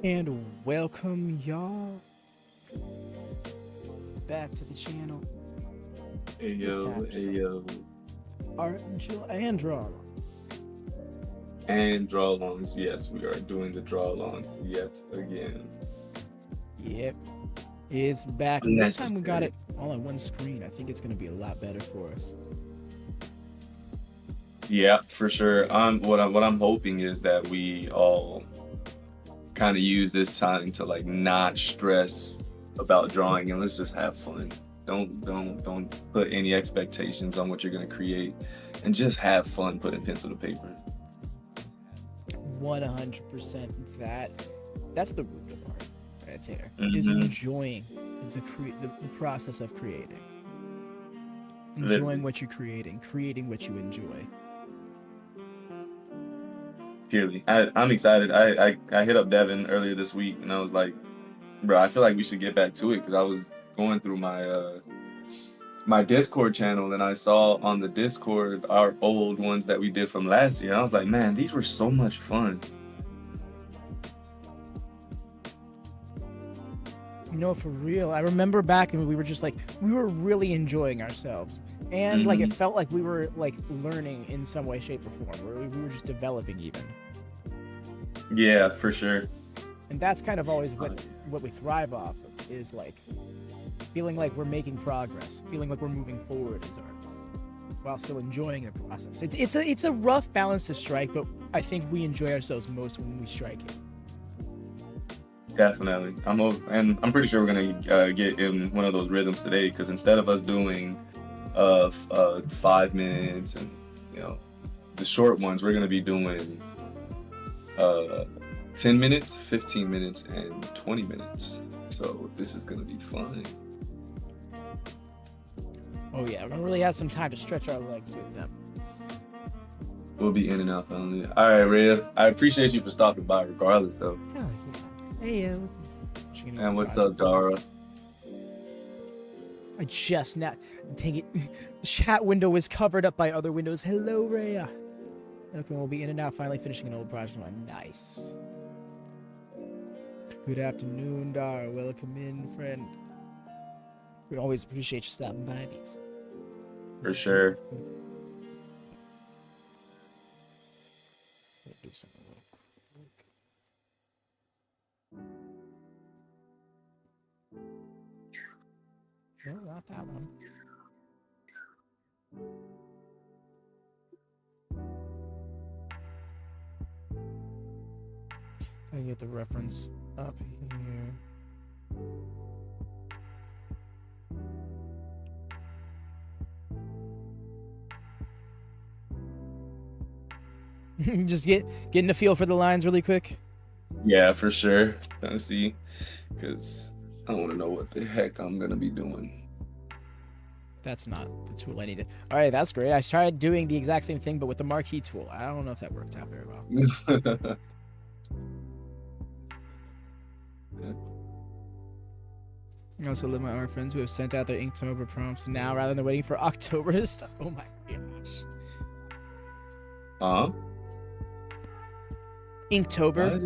And welcome y'all back to the channel. Hey This yo, time hey some yo, art and chill and draw. and drawalongs. Yes, we are doing the drawalongs yet again. Yep, it's back, and this time we got Unnecessary. it all on one screen. I think it's gonna be a lot better for us. Yeah, for sure. What I'm hoping is that we all kind of use this time to like not stress about drawing and let's just have fun. Don't put any expectations on what you're gonna create, and just have fun putting pencil to paper. 100% that's the root of art right there. Is Mm-hmm. enjoying the process of creating. Enjoying Literally, what you're creating what you enjoy. purely. I'm excited. I hit up Devin earlier this week and I was like, bro, I feel like we should get back to it because I was going through my Discord channel and I saw on the Discord our old ones that we did from last year. I was like, man, these were so much fun. For real. I remember back and we were just like, we were really enjoying ourselves. And like, it Hmm. felt like we were like learning in some way, shape, or form, where we were just developing even. Yeah, for sure. And that's kind of always Uh, what we thrive off of, is like feeling like we're making progress, feeling like we're moving forward as artists, while still enjoying the process. It's a rough balance to strike, but I think we enjoy ourselves most when we strike it. Definitely. And I'm pretty sure we're gonna get in one of those rhythms today because instead of us doing 5 minutes and you know the short ones, we're gonna be doing uh 10 minutes, 15 minutes, and 20 minutes. So this is gonna be fun. Oh yeah, we really have some time to stretch our legs with them. We'll be in and out only. All right, Red. I appreciate you for stopping by, regardless, though. Hell yeah. Hey, And what's project. up, Dara? I just now. Dang it. The chat window is covered up by other windows. Hello, Rhea. Okay, we'll be in and out, finally finishing an old project. I'm nice. Good afternoon, Dar. Welcome in, friend. We always appreciate you stopping by these. For sure. Do something real quick. No, not that one. Gotta get the reference up here. Just getting a feel for the lines really quick. Yeah, for sure. Gonna see, because I want to know what the heck I'm gonna be doing. That's not the tool I needed. All right, that's great. I tried doing the exact same thing, but with the marquee tool. I don't know if that worked out very well. I also love my art friends who have sent out their Inktober prompts now rather than waiting for October to start. Oh my gosh. Huh? Why Inktober, is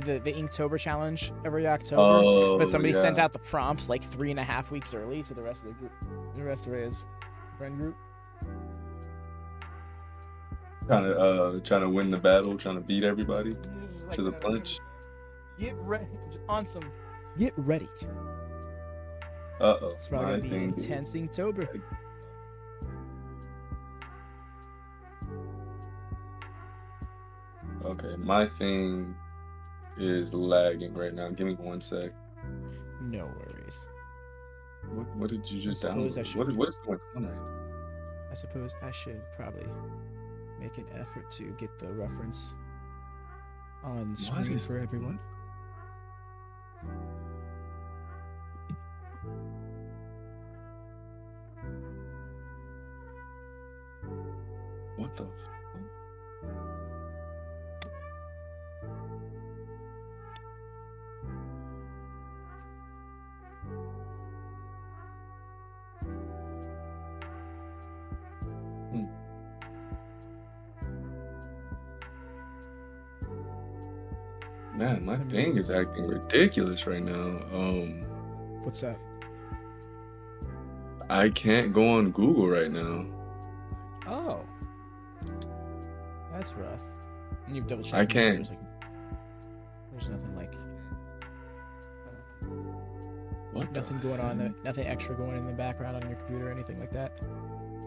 it? the Inktober challenge every October, but Oh somebody sent yeah. out the prompts like 3.5 weeks early to the rest of the group, the rest of his friend group. Trying to win the battle, trying to beat everybody Like, to the punch. get ready on some. Get ready. Uh-oh. It's probably My gonna be an thing intense Inktober. is okay. My thing is lagging right now. Give me 1 sec. No worries. What did you I just suppose I download? should. What is going on right now? I suppose I should probably make an effort to get the reference on What screen is for everyone. what the hmm. Man, my thing is acting ridiculous right now. What's that? I can't go on Google right now. Oh, that's rough. And you've double checked. I can't. There's nothing like. What? Nothing going on there. Nothing extra going in the background on your computer or anything like that.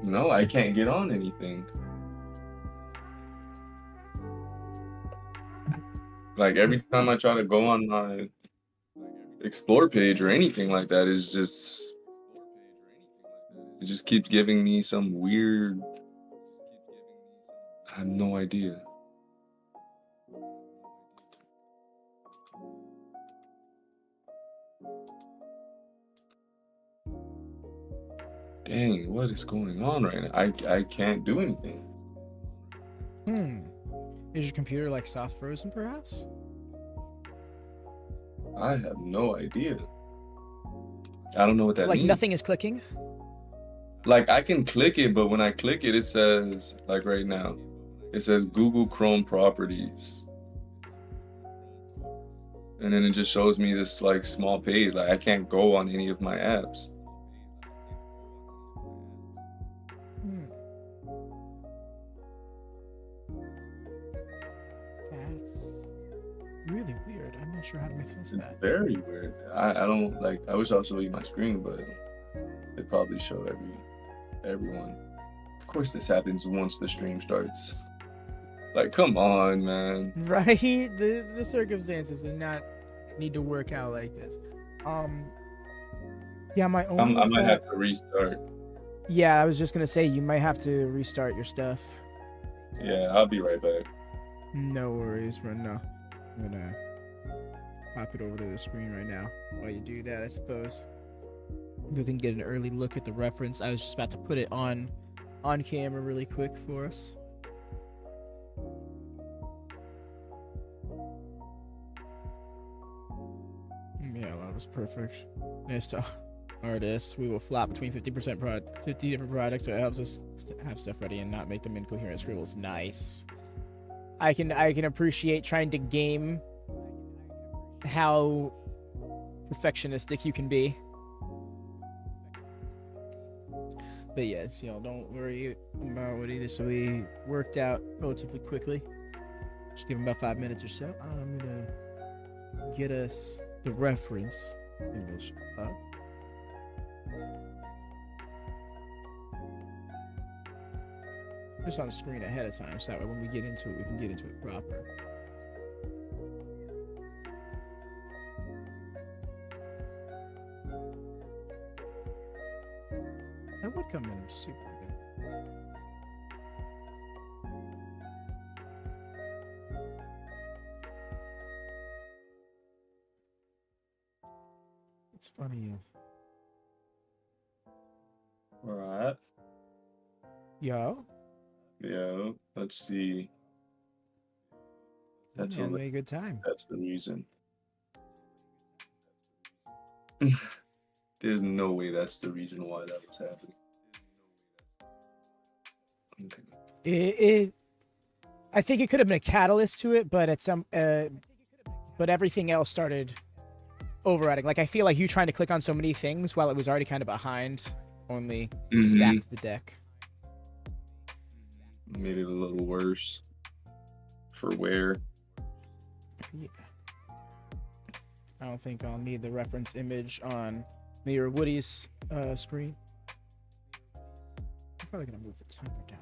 No, I can't get on anything. Like every time I try to go on my explore page or anything like that, it just keeps giving me some weird. I have no idea. Dang, what is going on right now? I can't do anything. Is your computer like soft frozen, perhaps? I have no idea. I don't know what that Like means. nothing is clicking? Like I can click it, but when I click it, it says, like right now, it says Google Chrome properties. And then it just shows me this like small page. Like I can't go on any of my apps. That's really weird. I'm not sure how to make sense of It's that. very weird. I don't like. I wish I'll show you my screen, but it probably show everyone. Of course, this happens once the stream starts. Like, come on, man. Right? The circumstances do not need to work out like this. Yeah, my only I might have to restart. Yeah, I was just gonna say you might have to restart your stuff. Yeah, I'll be right back. No worries, friend. No, I'm gonna pop it over to the screen right now. While you do that, I suppose we can get an early look at the reference. I was just about to put it on camera really quick for us. Yeah, that was perfect. Nice to artists. We will flop between 50 different projects, so it helps us have stuff ready and not make them incoherent scribbles. Nice. I can appreciate trying to game how perfectionistic you can be. But yes, don't worry about what this will be worked out relatively quickly. Just give them about 5 minutes or so. I'm gonna get us the reference image up. Just on the screen ahead of time, so that way when we get into it, we can get into it proper. That would come in super good. It's funny if... All right. Yo. Yeah, let's see. That's a good time. That's the reason. There's no way that's the reason why that was happening. Okay. I think it could have been a catalyst to it, but but everything else started overriding. Like I feel like you trying to click on so many things while it was already kind of behind only stacked the deck. Made it a little worse for wear. Yeah. I don't think I'll need the reference image on me or Woody's screen. I'm probably gonna move the timer down.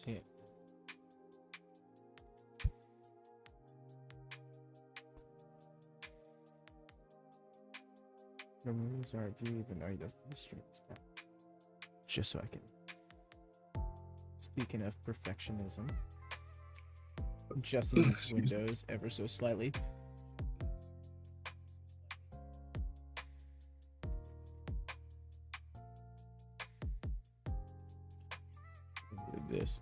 See it. Removes our view, even though he doesn't stream stuff. Just so I can. Speaking of perfectionism, adjusting these windows ever so slightly. Like this.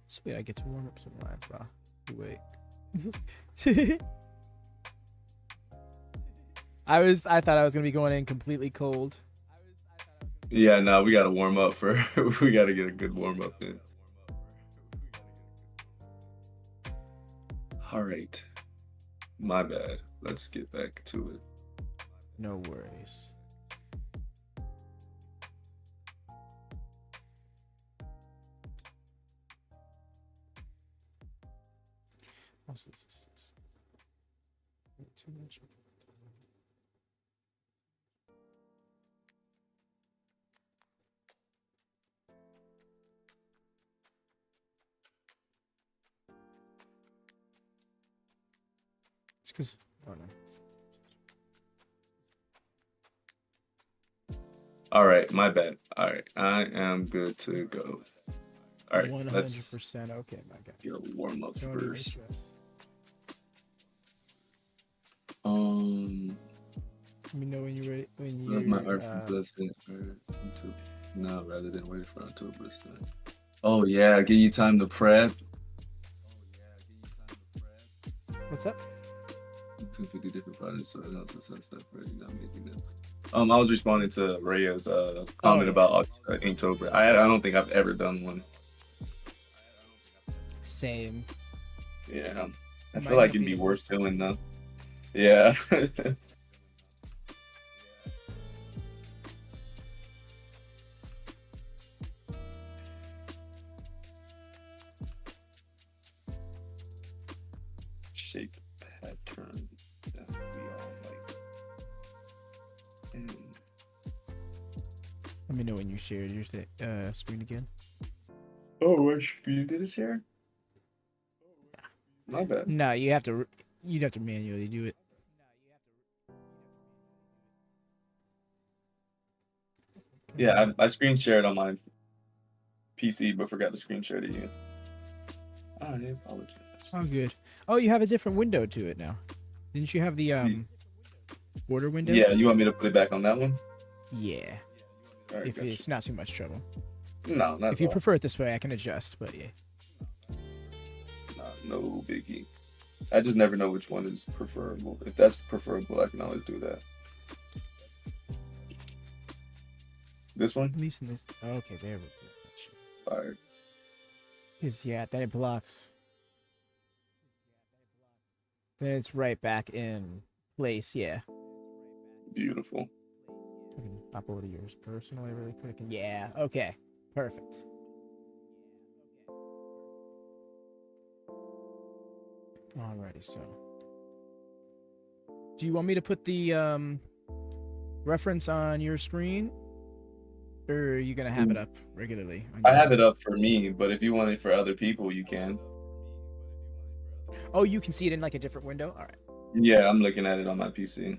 Sweet, I get to warm up some lines while we wait. I thought I was gonna be going in completely cold. Yeah, no, we gotta warm up for. We gotta get a good warm up in. All right, my bad. Let's get back to it. No worries. Also, this is too much. It's because, oh no. All right, my bad. All right, I am good to go. All right, 100%. Okay, my guy. get a warm up Don't even first. stress. Let me know when you're ready. When Love my you're. art from blessing YouTube. No, rather than wait for October. Oh yeah, give you time to prep. What's up? 250 different projects, so it helps us stuff ready. Not making them. I was responding to Rayo's comment about Inktober. I don't think I've ever done one. Same. Yeah, I feel like it'd be worth doing though. Yeah. Shape pattern that we all like. Let me know when you shared your screen again. Oh, what screen did it share? My bad. No, you'd have to manually do it. Yeah, I screen shared on my PC, but forgot to screen share to you. I apologize. Oh, good. Oh, you have a different window to it now. Didn't you have the border window? Yeah, you want me to put it back on that one? Yeah. Right, if it's not too much trouble. No, not if you prefer it this way, I can adjust, but yeah. No biggie. I just never know which one is preferable. If that's preferable, I can always do that. This one? At least in this. Okay, there we go. Fire. Because, yeah, then it blocks. Then it's right back in place, yeah. Beautiful. I can pop over to yours personally really quick. And yeah, okay. Perfect. Alrighty, so. Do you want me to put the reference on your screen? Or are you going to have it up regularly? I have it up for me, but if you want it for other people, you can. Oh, you can see it in like a different window? Alright. Yeah, I'm looking at it on my PC.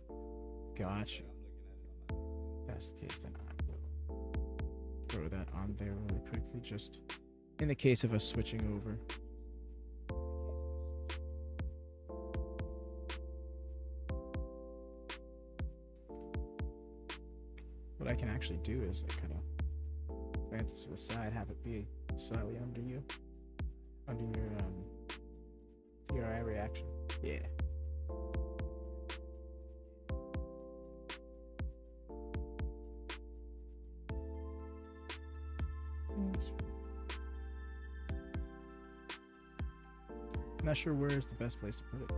Gotcha. If that's the case, then I will throw that on there really quickly, just in the case of us switching over. What I can actually do is like kind of glance to the side, have it be slightly under you, under your eye reaction. Yeah. Not sure where is the best place to put it.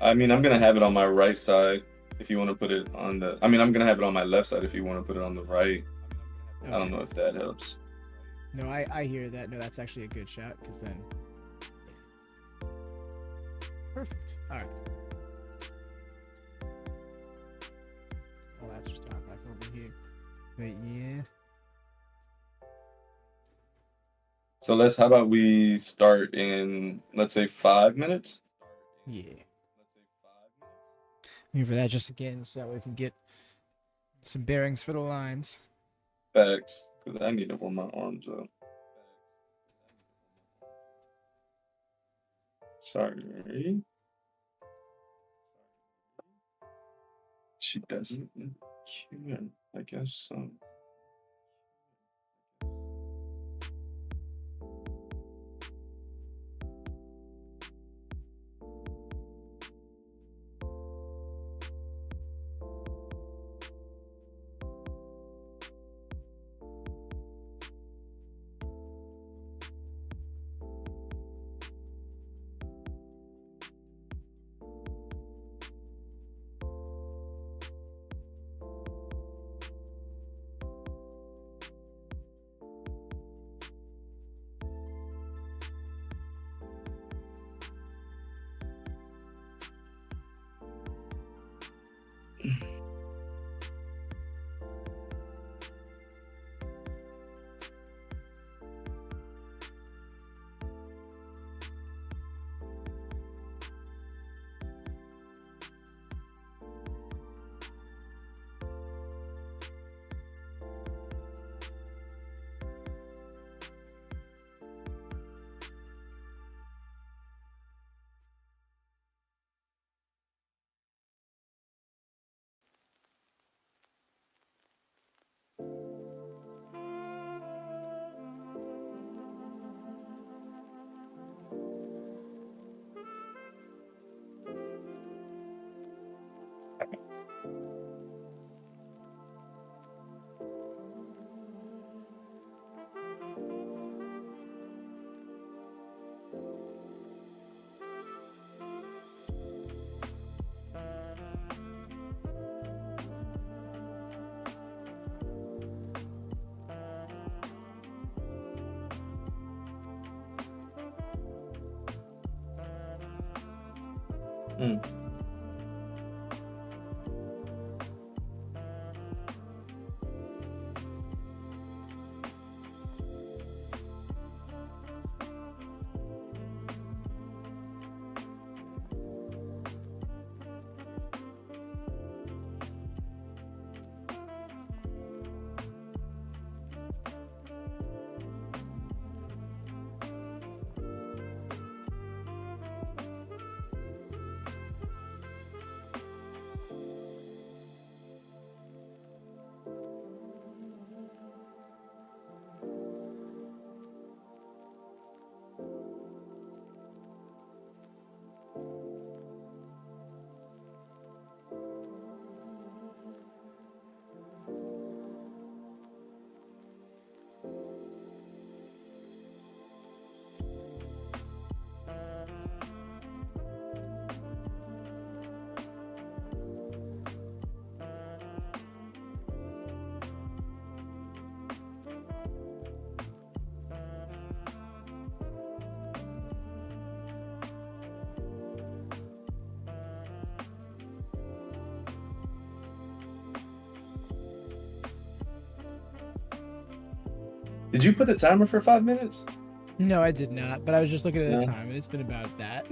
I mean, I'm gonna have it on my right side. If you want to put it on the, I'm gonna have it on my left side if you want to put it on the right. Okay. I don't know if that helps. No, I hear that. No, that's actually a good shot because then. Yeah. Perfect. All right. Well, that's just top back over here. But yeah. So how about we start in, let's say 5 minutes? Yeah. For that just again so that we can get some bearings for the lines. Facts, because I need to warm my arms up. Sorry. She doesn't care, I guess so. Mm. Did you put the timer for 5 minutes? No, I did not, but I was just looking at the No. time, and it's been about that.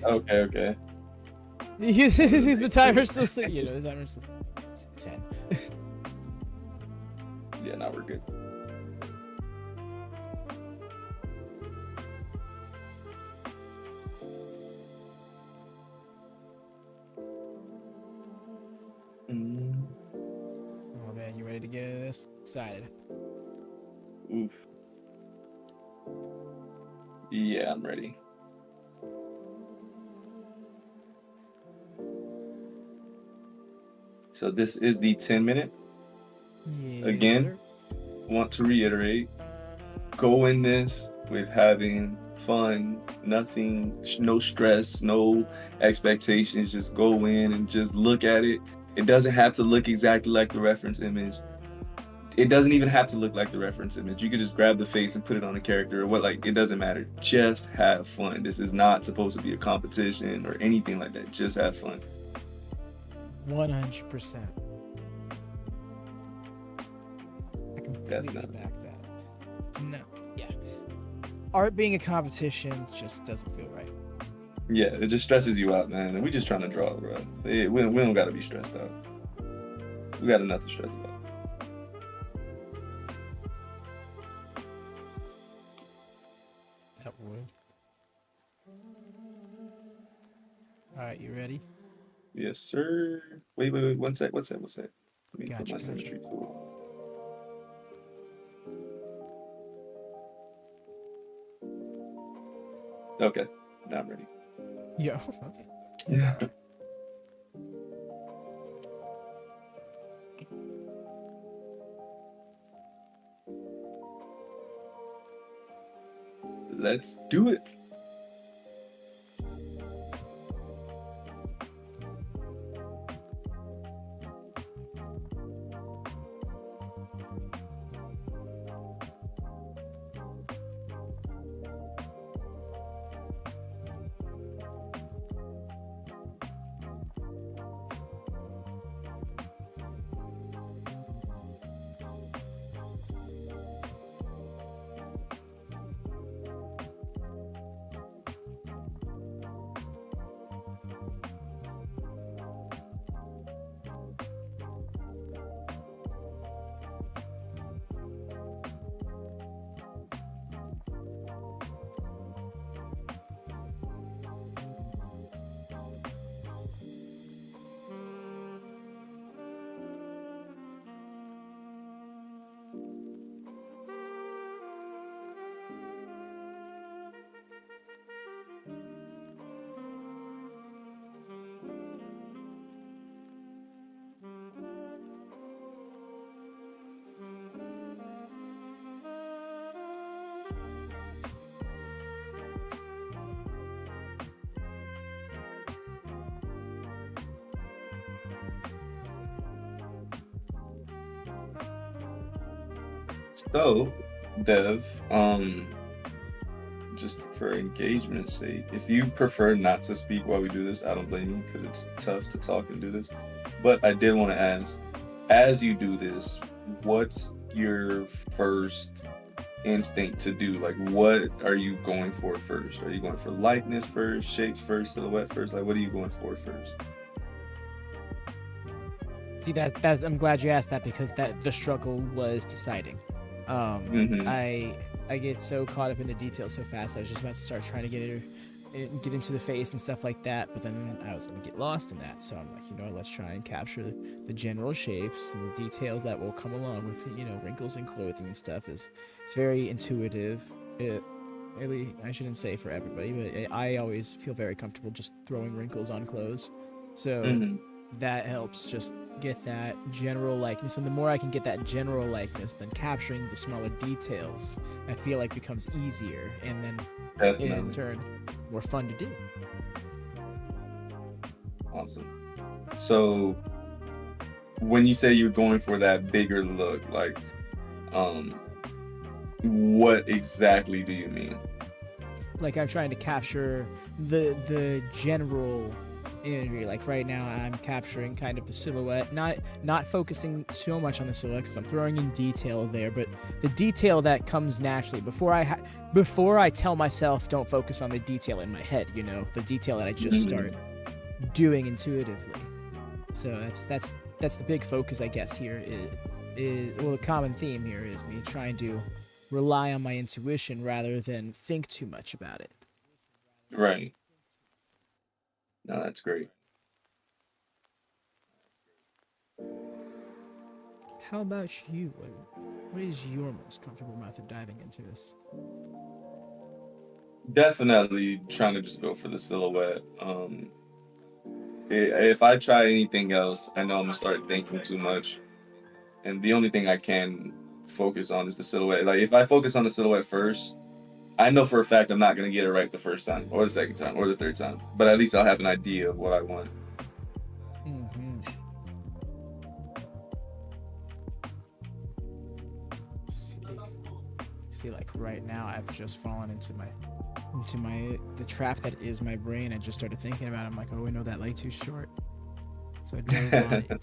Okay, okay. Is the timer still? The timer's still it's 10. Yeah, now we're good. Mm. Oh man, you ready to get into this? Excited. Oof. Yeah, I'm ready. So this is the 10-minute. Yes, Again, sir. want to reiterate, go in this with having fun, nothing, no stress, no expectations. Just go in and just look at it. It doesn't have to look exactly like the reference image. It doesn't even have to look like the reference image. You could just grab the face and put it on a character or what, like, it doesn't matter. Just have fun. This is not supposed to be a competition or anything like that. Just have fun. 100%. I completely Definitely. back that. No, yeah. Art being a competition just doesn't feel right. Yeah, it just stresses you out, man. And we just trying to draw, bro. We don't got to be stressed out. We got enough to stress about. That would. All right, you ready? Yes, sir. Wait. One sec. Let me put my symmetry tool. Okay, now I'm ready. Yeah. Okay. Yeah. Let's do it. So, Dev, just for engagement's sake, if you prefer not to speak while we do this, I don't blame you because it's tough to talk and do this. But I did want to ask, as you do this, what's your first instinct to do? Like, what are you going for first? Are you going for likeness first, shapes first, silhouette first? Like, what are you going for first? See, that's I'm glad you asked that, because the struggle was deciding. Mm-hmm. I get so caught up in the details so fast. I was just about to start trying to get into the face and stuff like that, but then I was gonna get lost in that. So I'm like, you know, let's try and capture the general shapes and the details that will come along with, you know, wrinkles in clothing and stuff. It's very intuitive. Really, I shouldn't say for everybody, but I always feel very comfortable just throwing wrinkles on clothes. So Mm-hmm. that helps just get that general likeness, and the more I can get that general likeness, then capturing the smaller details I feel like becomes easier, and then in Definitely. turn more fun to do. Awesome. So when you say you're going for that bigger look, like, um, what exactly do you mean? Like, I'm trying to capture the general imagery. Like right now I'm capturing kind of the silhouette, not focusing so much on the silhouette because I'm throwing in detail there, but the detail that comes naturally before I tell myself don't focus on the detail in my head, you know, the detail that I just start doing intuitively. So that's the big focus, I guess. Here is well, the common theme here is me trying to rely on my intuition rather than think too much about it. Right. No, that's great. How about you? What is your most comfortable method diving into this? Definitely trying to just go for the silhouette. If I try anything else, I know I'm gonna start thinking too much, and the only thing I can focus on is the silhouette. Like if I focus on the silhouette first, I know for a fact I'm not gonna get it right the first time, or the second time, or the third time. But at least I'll have an idea of what I want. Mm-hmm. See, like right now, I've just fallen into the trap that is my brain. I just started thinking about it. I'm like, oh, I know that leg too short, so I dove on it.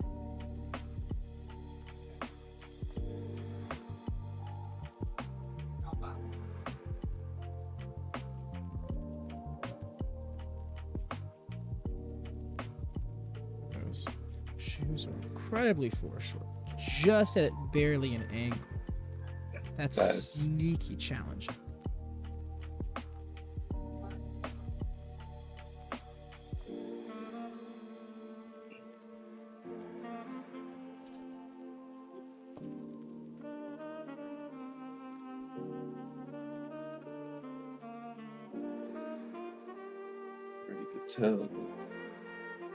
Those shoes are incredibly foreshort, just at barely an angle. That's sneaky challenging. Pretty good tell.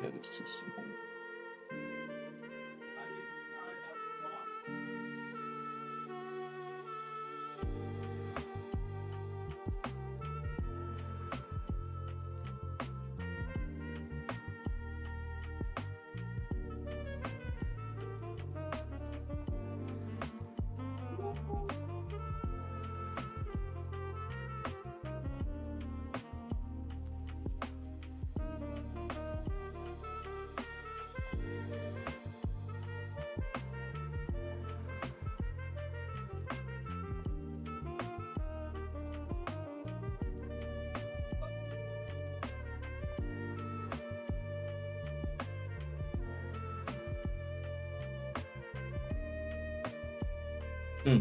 Head is too small. Hmm.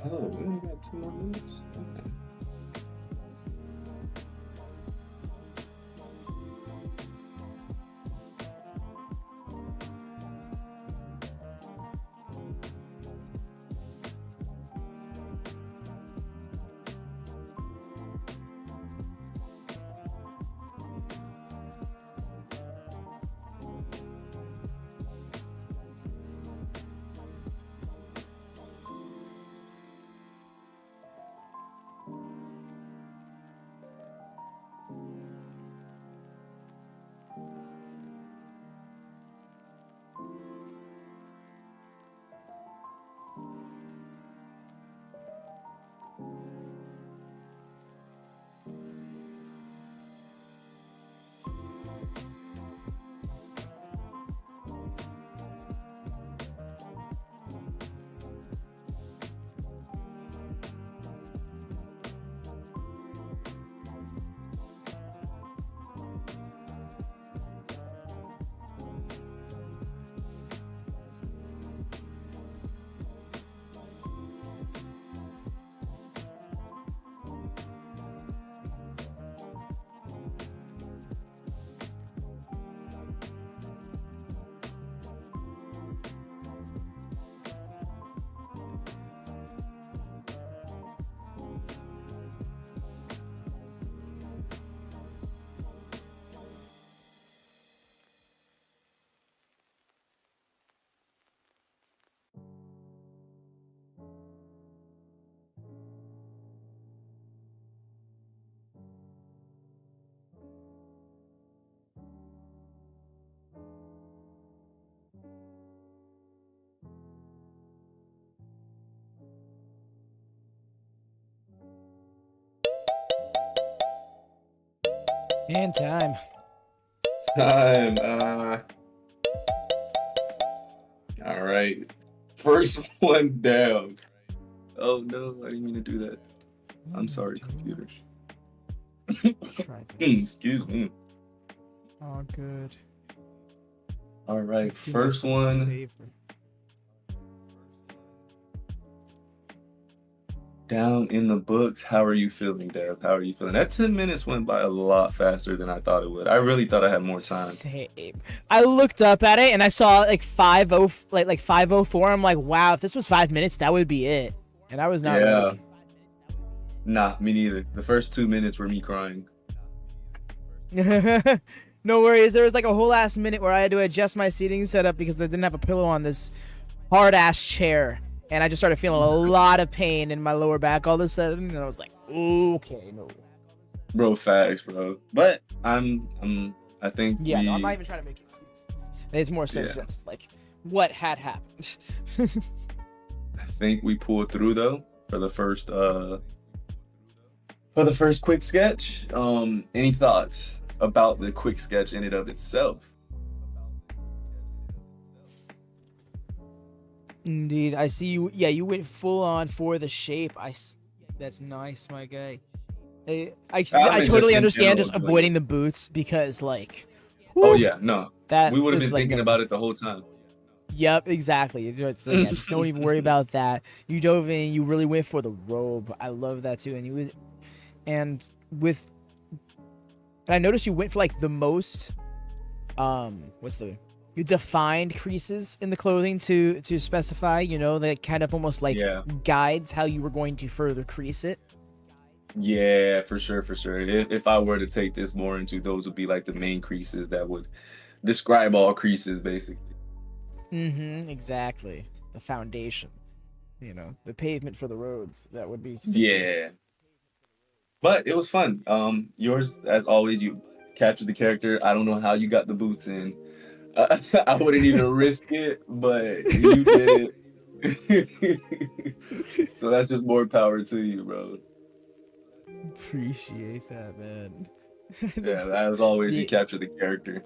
Oh, we only got 2 more minutes. Okay. And time. Time. All right. First one down. Oh no, I didn't mean to do that. I'm sorry, computer. Try this. Excuse me. Oh, good. All right, Do first myself a one favor. down in the books. How are you feeling, Dev? How are you feeling? That 10 minutes went by a lot faster than I thought it would. I really thought I had more time. Same. I looked up at it and I saw like 50, like 5:04. I'm like, wow, if this was 5 minutes, that would be it. And I was not ready. Nah, me neither. The first 2 minutes were me crying. No worries. There was like a whole last minute where I had to adjust my seating setup because I didn't have a pillow on this hard ass chair, and I just started feeling a lot of pain in my lower back all of a sudden, and I was like, okay, no. Bro, facts, bro. But I think Yeah, no, I'm not even trying to make excuses. It's more so just like what had happened. I think we pulled through though for the first quick sketch. Any thoughts about the quick sketch in and of itself? Indeed, I see you. Yeah, you went full on for the shape. That's nice, my guy. I totally understand just avoiding the boots because like. Oh yeah, no. That we would have been like thinking about it the whole time. Yep, exactly. So yeah, just don't even worry about that. You dove in. You really went for the robe. I love that too. And I noticed you went for like the most defined creases in the clothing to specify, you know, that kind of almost like guides how you were going to further crease it. Yeah, for sure. If I were to take this more into, those would be like the main creases that would describe all creases basically. Exactly. The foundation, you know, the pavement for the roads. That would be creases. But it was fun. Yours, as always, you captured the character. I don't know how you got the boots in. I wouldn't even risk it, but you did it. So that's just more power to you, bro. Appreciate that, man. Yeah, as always, you captured the character.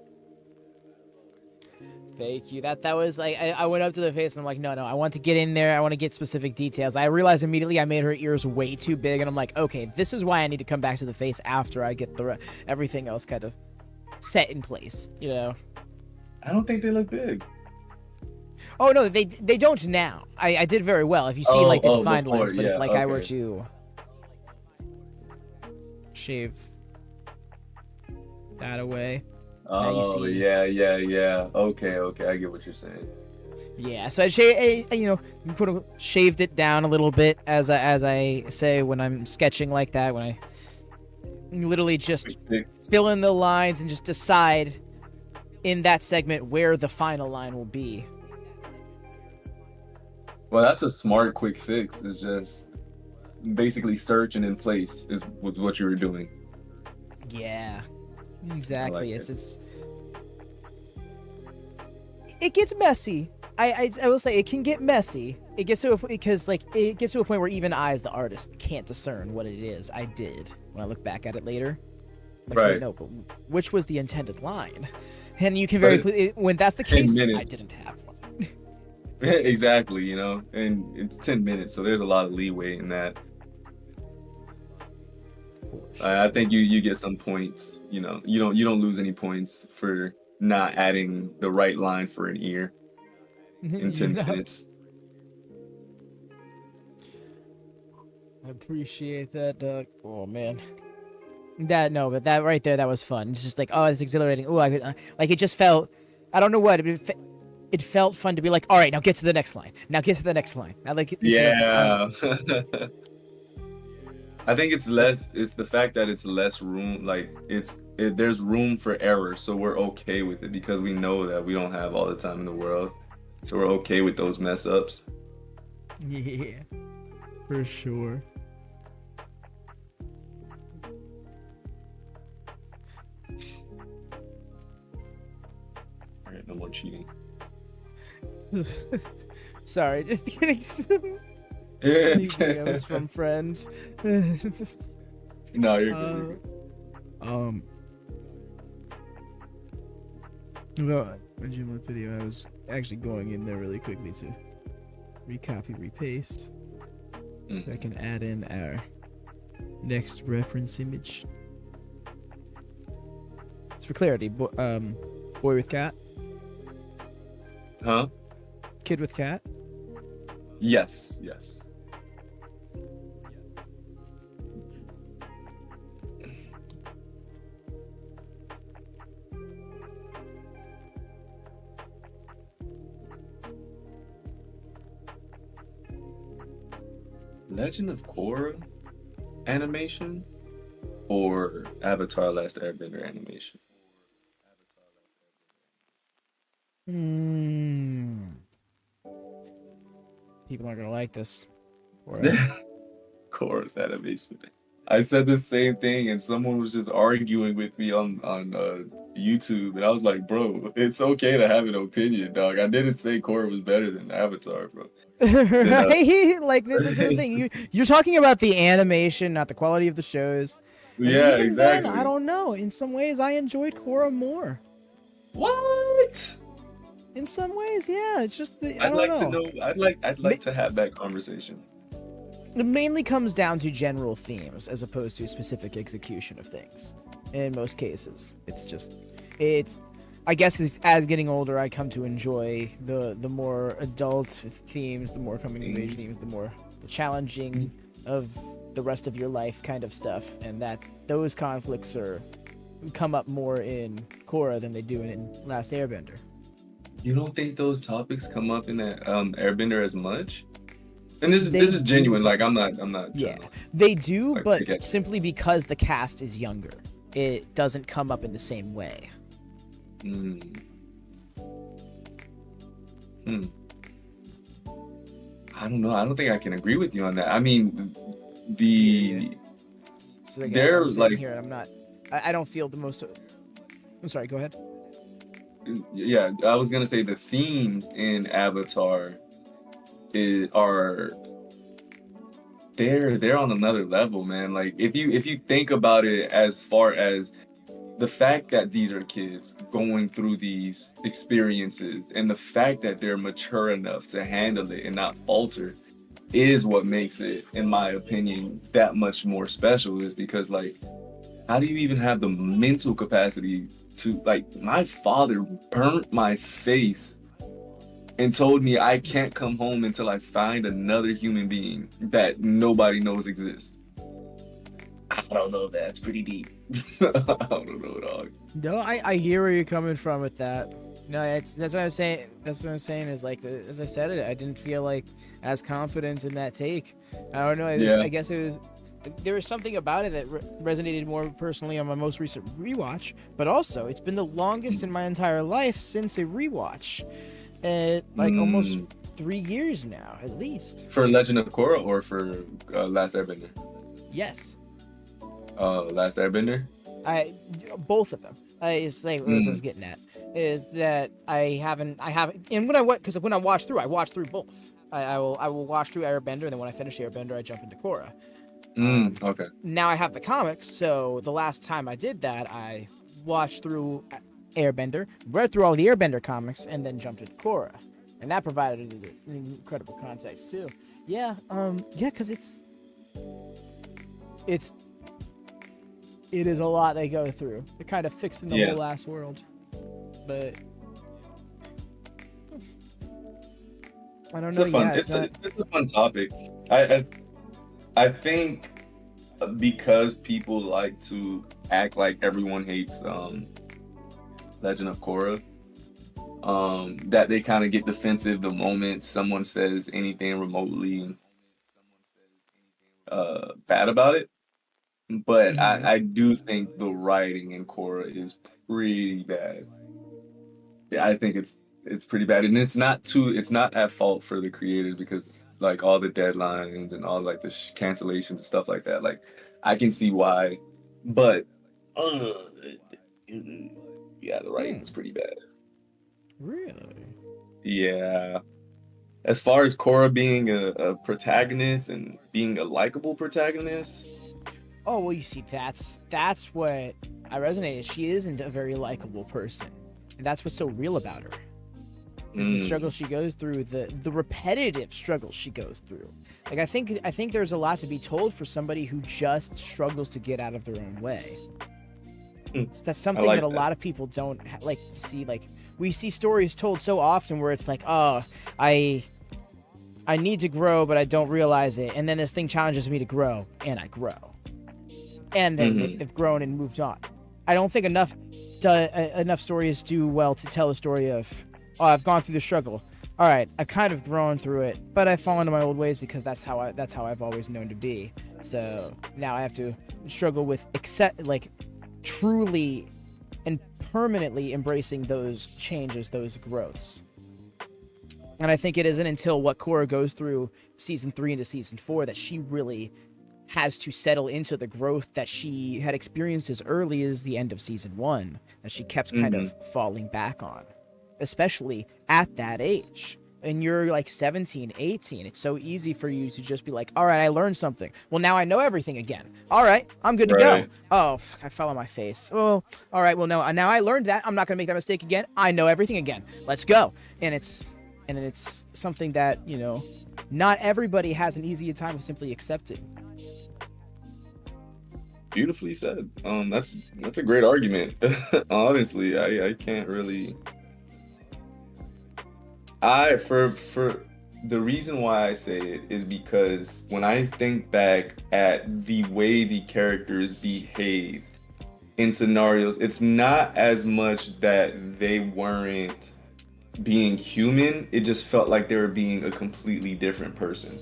Thank you. That was like I went up to the face and I'm like, no, I want to get in there. I want to get specific details. I realized immediately I made her ears way too big, and I'm like, okay, this is why I need to come back to the face after I get everything else kind of set in place, you know. I don't think they look big. Oh no, they don't now. I did very well. If you see like the defined before, lines, but if yeah, like I were okay. to shave that away, now you Oh see. yeah. Okay, I get what you're saying. Yeah, so shaved it down a little bit as I say when I'm sketching like that. When I literally just Quick fix. fill in the lines and just decide in that segment where the final line will be. Well, that's a smart quick fix. It's just basically search and in place is what you were doing. Yeah, I like exactly. it. It gets messy. I will say it can get messy. It gets to it gets to a point where even I, as the artist, can't discern what it is I did when I look back at it later. Like, wait, Right. no, but which was the intended line? And you can But very it's clearly, when that's the 10 case, I minutes. didn't have one. Exactly, you know, and it's 10 minutes, so there's a lot of leeway in that. I think you get some points. You know, you don't lose any points for not adding the right line for an ear in You 10 know, minutes. I appreciate that, Doug. Oh man, but that right there, that was fun. It's just like, oh, it's exhilarating. Oh, like it just felt. I don't know what it felt fun to be like, all right, now get to the next line. Now get to the next line. Now like it's the next line. Yeah. I think it's the fact that it's less room, like there's room for error, so we're okay with it because we know that we don't have all the time in the world. So we're okay with those mess ups. Yeah, for sure. All right, no more cheating. Sorry, just getting some new DMs from friends. Just, No, you're good. You're good. Well, my Gym video, I was actually going in there really quickly to recopy, repaste, so I can add in our next reference image. So for clarity, boy with cat, Huh? kid with cat. Yes. Legend of Korra animation or Avatar Last Airbender animation? People aren't gonna like this. Korra's animation. I said the same thing, and someone was just arguing with me on YouTube, and I was like, "Bro, it's okay to have an opinion, dog. I didn't say Korra was better than Avatar, bro." Then, Right? Like that's what I'm saying. You're talking about the animation, not the quality of the shows. And yeah, even then, I exactly. don't know. In some ways, I enjoyed Korra more. What? In some ways, yeah. It's just I I'd don't like to know. know. I'd like to have that conversation. It mainly comes down to general themes as opposed to specific execution of things. In most cases, it's. I guess as getting older, I come to enjoy the more adult themes, the more coming of age themes, the challenging of the rest of your life kind of stuff, and that those conflicts come up more in Korra than they do in Last Airbender. You don't think those topics come up in that Airbender as much? And this They is genuine. do. Like I'm not Yeah, trying to they do, like but pick at. simply because the cast is younger, it doesn't come up in the same way. Mm. Hmm. I don't know. I don't think I can agree with you on that. I mean, Yeah. the So again, they're I'm sitting like, here and I'm not. I don't feel the most. I'm sorry. Go ahead. yeah. I was gonna say the themes in Avatar are they're on another level, man. Like if you think about it as far as the fact that these are kids going through these experiences and the fact that they're mature enough to handle it and not falter is what makes it, in my opinion, that much more special. Is because like, how do you even have the mental capacity to like? My father burnt my face and told me I can't come home until I find another human being that nobody knows exists. I don't know. That's pretty deep. I don't know, dog. No, I hear where you're coming from with that. No, that's what I'm saying. That's what I'm saying is like, as I said it, I didn't feel like as confident in that take. I don't know. I guess it was. There was something about it that resonated more personally on my most recent rewatch, but also it's been the longest in my entire life since a rewatch. Almost 3 years now, at least. For Legend of Korra or for Last Airbender? Yes. Last Airbender? Both of them. Is like what I was getting at is that I haven't, and when I watched through both. I will watch through Airbender, and then when I finish Airbender, I jump into Korra. Okay. Now I have the comics, so the last time I did that, I watched through Airbender, read through all the Airbender comics, and then jumped into Korra, and that provided an incredible context too. Yeah, because it is a lot they go through. They're kind of fixing the whole last world, but I don't know. It's a fun topic. I think because people like to act like everyone hates Legend of Korra, that they kind of get defensive the moment someone says anything remotely bad about it. But I do think the writing in Korra is pretty bad. Yeah, I think it's pretty bad, and it's not at fault for the creators, because like all the deadlines and all like the cancellations and stuff like that. Like I can see why, but yeah, the writing is pretty bad. Really? Yeah. As far as Korra being a protagonist and being a likable protagonist. Oh, well, you see, that's what I resonated. She isn't a very likable person, and that's what's so real about her. Is the struggle she goes through, the repetitive struggles she goes through. Like I think there's a lot to be told for somebody who just struggles to get out of their own way. So that's something that a lot of people don't see. Like we see stories told so often where it's like, oh, I need to grow, but I don't realize it, and then this thing challenges me to grow, and I grow. And then they've grown and moved on. I don't think enough stories do well to tell a story of, oh, I've gone through the struggle. All right, I've kind of grown through it, but I've fallen to my old ways because that's how I've always known to be. So now I have to struggle with truly and permanently embracing those changes, those growths. And I think it isn't until what Korra goes through season 3 into season 4 that she really has to settle into the growth that she had experienced as early as the end of season 1, that she kept kind of falling back on, especially at that age. And you're like 17, 18. It's so easy for you to just be like, all right, I learned something. Well, now I know everything again. All right, I'm good to go. Oh, fuck, I fell on my face. Oh, all right, well, no, now I learned that. I'm not going to make that mistake again. I know everything again. Let's go. And it's something that, not everybody has an easy time of simply accepting. Beautifully said. That's a great argument. Honestly, I can't really. For the reason why I say it is because when I think back at the way the characters behave in scenarios, it's not as much that they weren't being human. It just felt like they were being a completely different person.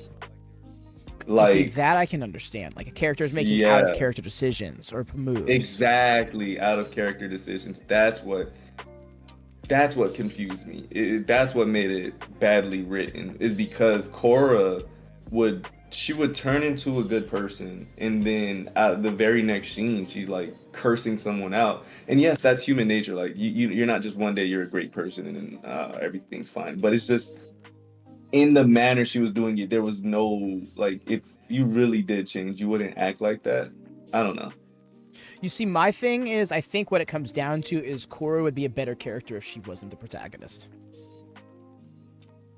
Like, see, that I can understand. Like a character is making out of character decisions or moves. Exactly, out of character decisions. That's what confused me. That's what made it badly written. Is because Korra would turn into a good person, and then at the very next scene, she's like cursing someone out. And yes, that's human nature. Like you're not just one day you're a great person and then everything's fine. But it's just in the manner she was doing it, there was no, like, if you really did change, you wouldn't act like that. I don't know. You see, my thing is, I think what it comes down to is Korra would be a better character if she wasn't the protagonist.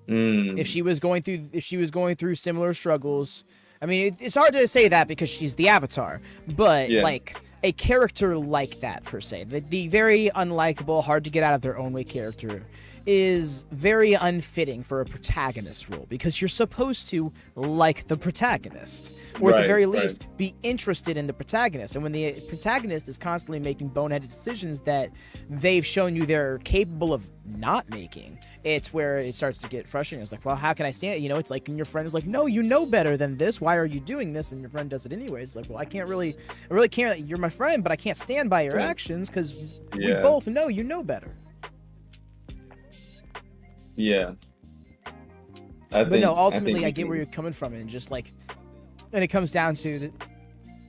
If she was going through similar struggles, I mean, it's hard to say that because she's the Avatar, but like a character like that per se. The very unlikable, hard to get out of their own way character is very unfitting for a protagonist role, because you're supposed to like the protagonist, or at the very least be interested in the protagonist. And when the protagonist is constantly making boneheaded decisions that they've shown you they're capable of not making, it's where it starts to get frustrating. It's like, well, how can I stand it? You know, it's like, and your friend is like, no, you know better than this. Why are you doing this? And your friend does it anyways. It's like, well, I really can't. You're my friend, but I can't stand by your actions because we both know you know better. Yeah. But no, ultimately, I get where you're coming from, and just like, and it comes down to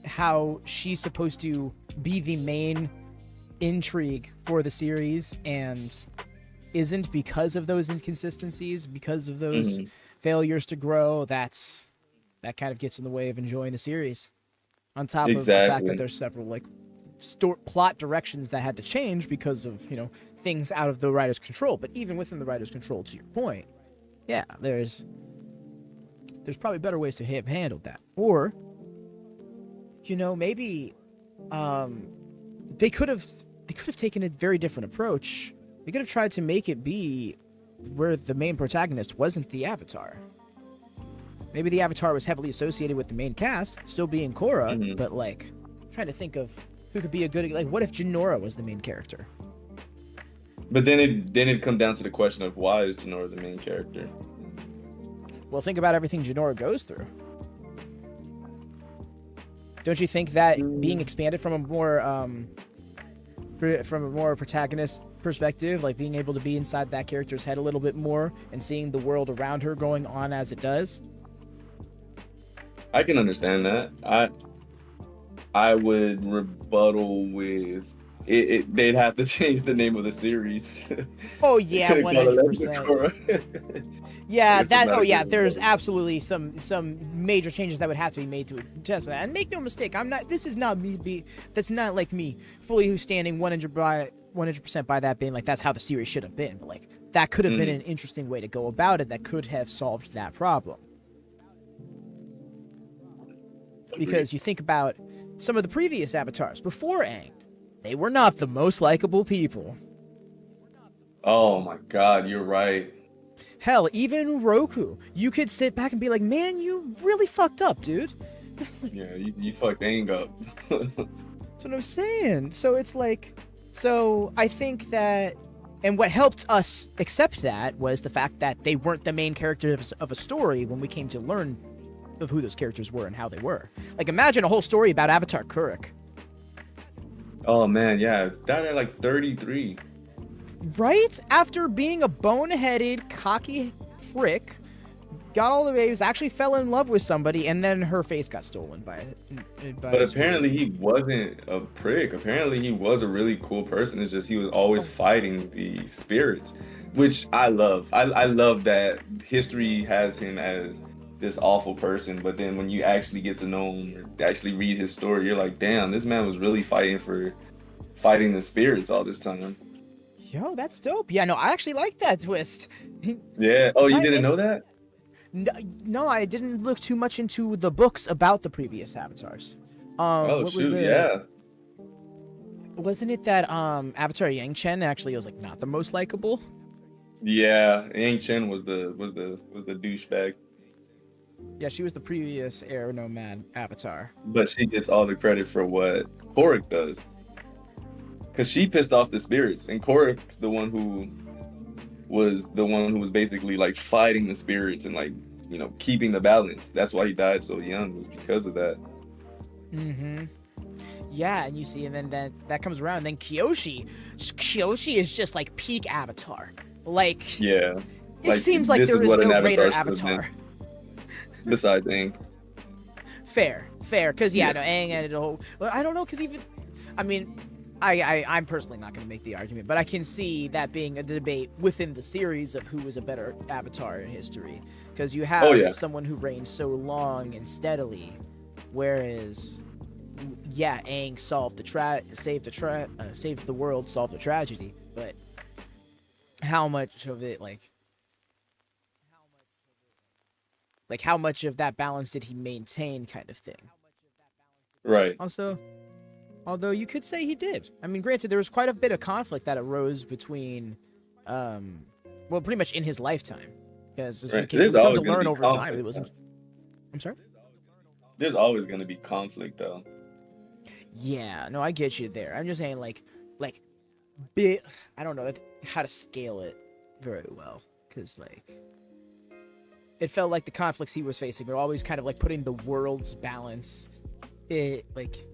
how she's supposed to be the main intrigue for the series, and isn't, because of those inconsistencies, because of those failures to grow. That kind of gets in the way of enjoying the series. On top of the fact that there's several like plot directions that had to change because of, you know, things out of the writer's control. But even within the writer's control, to your point, yeah, there's probably better ways to have handled that. Or, you know, maybe they could have taken a very different approach. They could have tried to make it be where the main protagonist wasn't the Avatar. Maybe the Avatar was heavily associated with the main cast, still being Korra, but like, I'm trying to think of who could be a good, like, what if Jinora was the main character? But then it come down to the question of, why is Jinora the main character? Well, think about everything Jinora goes through. Don't you think that being expanded from a more protagonist perspective, like being able to be inside that character's head a little bit more and seeing the world around her going on as it does? I can understand that. I would rebuttal with they'd have to change the name of the series. Oh yeah, 100%. Yeah, that. Oh yeah, there's absolutely some major changes that would have to be made to adjust for that. And make no mistake, I'm not. This is not me. That's not like me fully standing 100% by that being like that's how the series should have been. But like that could have been an interesting way to go about it. That could have solved that problem. Because you think about some of the previous avatars before Aang, they were not the most likable people. Oh my God, you're right. Hell, even Roku, you could sit back and be like, man, you really fucked up, dude. Yeah, you fucked Aang up. That's what I'm saying. So it's like, so I think that, and what helped us accept that was the fact that they weren't the main characters of a story when we came to learn of who those characters were and how they were. Like, imagine a whole story about Avatar Kuruk. Oh man, yeah, died at like 33. Right? After being a boneheaded, cocky prick, got all the waves, actually fell in love with somebody, and then her face got stolen by But apparently he wasn't a prick. Apparently he was a really cool person. It's just he was always fighting the spirits, which I love. I love that history has him as this awful person, but then when you actually get to know him or actually read his story, you're like, damn, this man was really fighting the spirits all this time. Yo, that's dope. Yeah, no, I actually like that twist. Yeah. Oh, you didn't know that? No, I didn't look too much into the books about the previous avatars. Oh shoot, yeah. Wasn't it that Avatar Yang Chen actually was like not the most likable? Yeah, Yang Chen was the douchebag. Yeah, she was the previous Air Nomad Avatar. But she gets all the credit for what Korok does. Because she pissed off the spirits, and Korok's the one who was basically like fighting the spirits and like, you know, keeping the balance. That's why he died so young, was because of that. Yeah, and you see, and then that comes around, and then Kyoshi is just like peak Avatar. Like, yeah, it seems like there is no greater Avatar. Besides Aang. Fair, because no, Aang added a whole. Well, I don't know, because even, I mean, I'm personally not going to make the argument, but I can see that being a debate within the series of who was a better Avatar in history, because you have someone who reigned so long and steadily, whereas, yeah, Aang saved the world, solved the tragedy, but how much of it, how much of that balance did he maintain, kind of thing. Right. Also, Although you could say he did. I mean, granted, there was quite a bit of conflict that arose between, well, pretty much in his lifetime, because as Right. we There's come always to going to learn be over time, conflict. it wasn't. I'm sorry. There's always going to be conflict, though. Yeah, no, I get you there. I'm just saying, like, bit. I don't know how to scale it very well, because like, it felt like the conflicts he was facing were always kind of like putting the world's balance, like,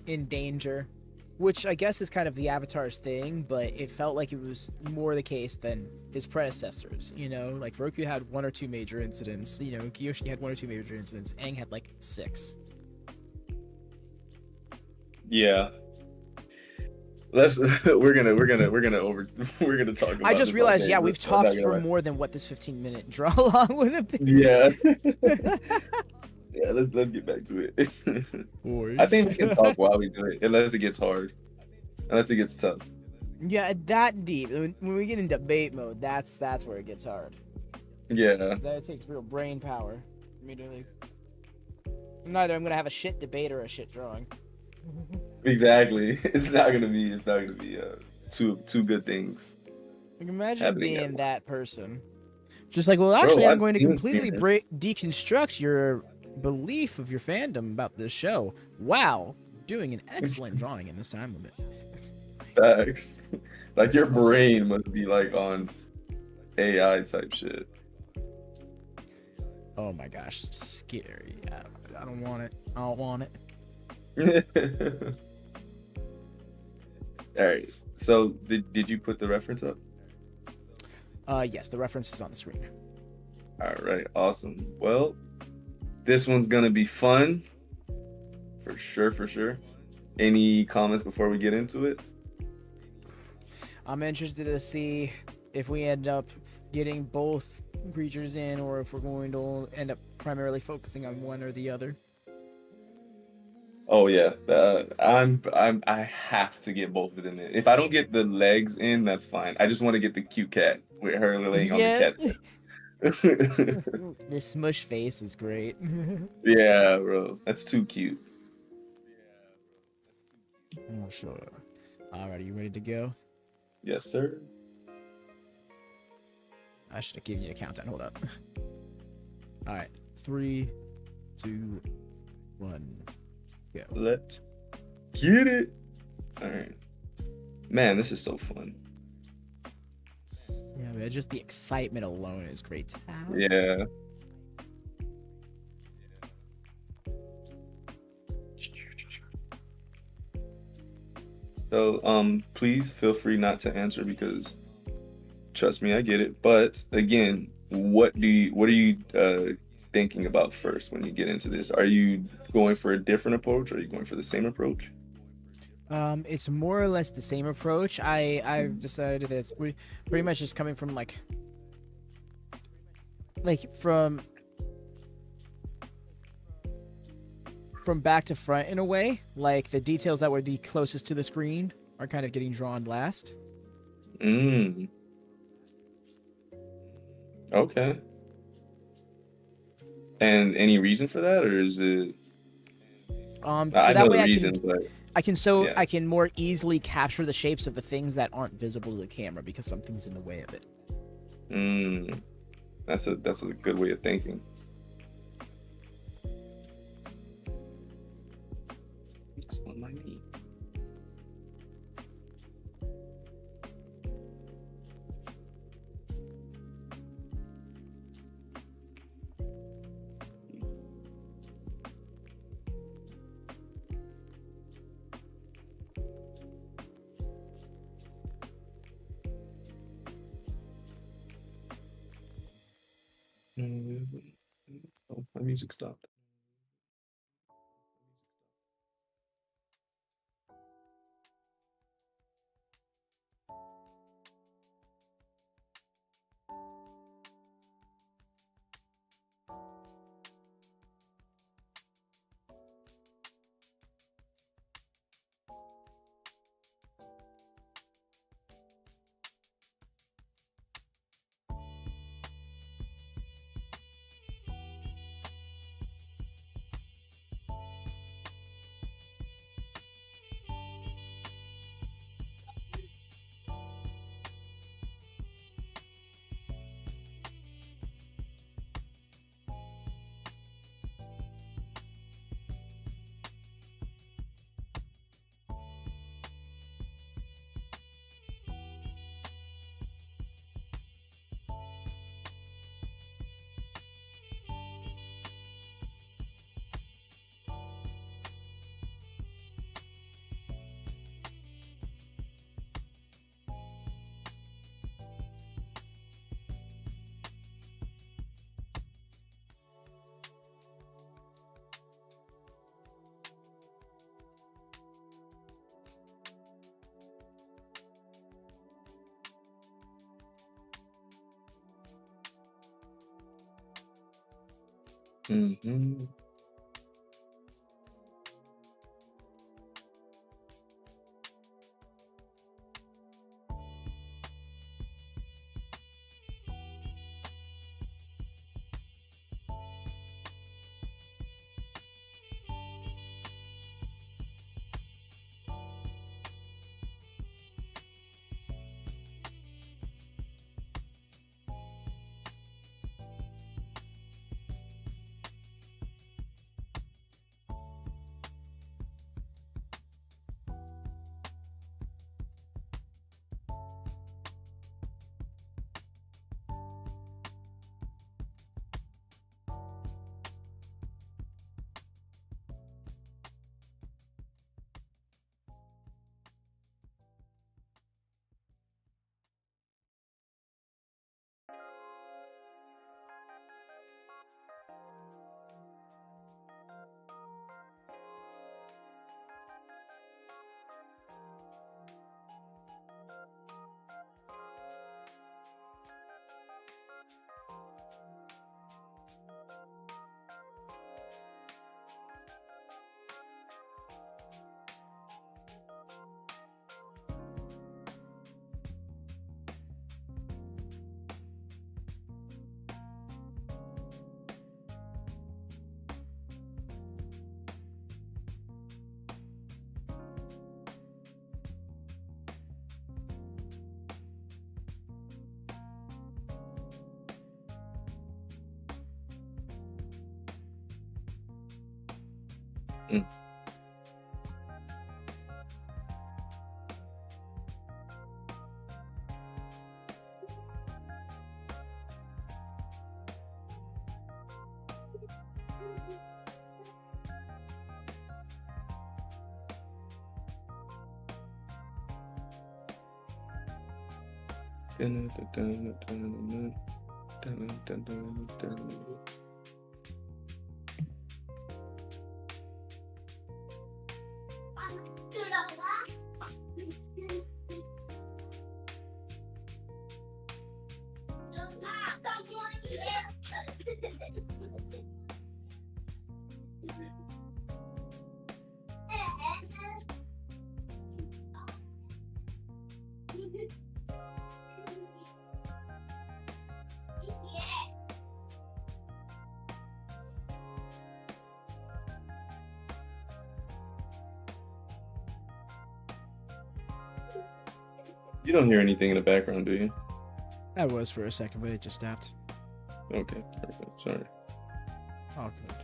in danger, which I guess is kind of the Avatar's thing, but it felt like it was more the case than his predecessors. You know, like Roku had 1 or 2 major incidents. You know, Kyoshi had 1 or 2 major incidents. Aang had like 6. Yeah. We're gonna talk about I just this all realized, day, yeah, but we've I'm not talked gonna for lie. more than what this 15-minute draw long would have been. Yeah. Yeah, let's get back to it. I think we can talk while we do it, unless it gets hard. Unless it gets tough. Yeah, that deep. When we get in debate mode, that's where it gets hard. Yeah. That takes real brain power for me to like. Neither I'm gonna have a shit debate or a shit drawing. Exactly. It's not gonna be two good things. Like, imagine happening at being once. that person. Just like, well, Bro, actually, I'm I've going to seen completely streamers. deconstruct your belief of your fandom about this show. Wow, doing an excellent drawing in this time limit. Facts. Like your brain must be like on AI type shit. Oh my gosh, it's scary. I don't want it. I don't want it. All right. So did you put the reference up? Yes, the reference is on the screen. All right. Awesome. Well, this one's gonna be fun. For sure, for sure. Any comments before we get into it? I'm interested to see if we end up getting both creatures in, or if we're going to end up primarily focusing on one or the other. Oh yeah. I have to get both of them in. If I don't get the legs in, that's fine. I just want to get the cute cat with her laying on the Yes. cat. This smush face is great. Yeah, bro. That's too cute. Oh, sure. Alright, you ready to go? Yes, sir. I should have given you a countdown. Hold up. Alright. 3, 2, 1, go. Let's get it. All right. Man, this is so fun. Yeah, man, just the excitement alone is great to have. Yeah. So, please feel free not to answer because trust me, I get it. But again, what are you thinking about first when you get into this? Are you going for a different approach, or are you going for the same approach? It's more or less the same approach. I've decided that it's pretty much just coming from like from back to front in a way. Like the details that were the closest to the screen are kind of getting drawn last. Mm. Okay. And any reason for that, or is it? So I that know way the I reason, can but yeah. I can more easily capture the shapes of the things that aren't visible to the camera because something's in the way of it. Mm. That's a good way of thinking. It's on my knee. Oh, my music stopped. Mm-hmm. Mm. You don't hear anything in the background, do you? That was for a second, but it just stopped. Okay, perfect. Sorry. Oh, good.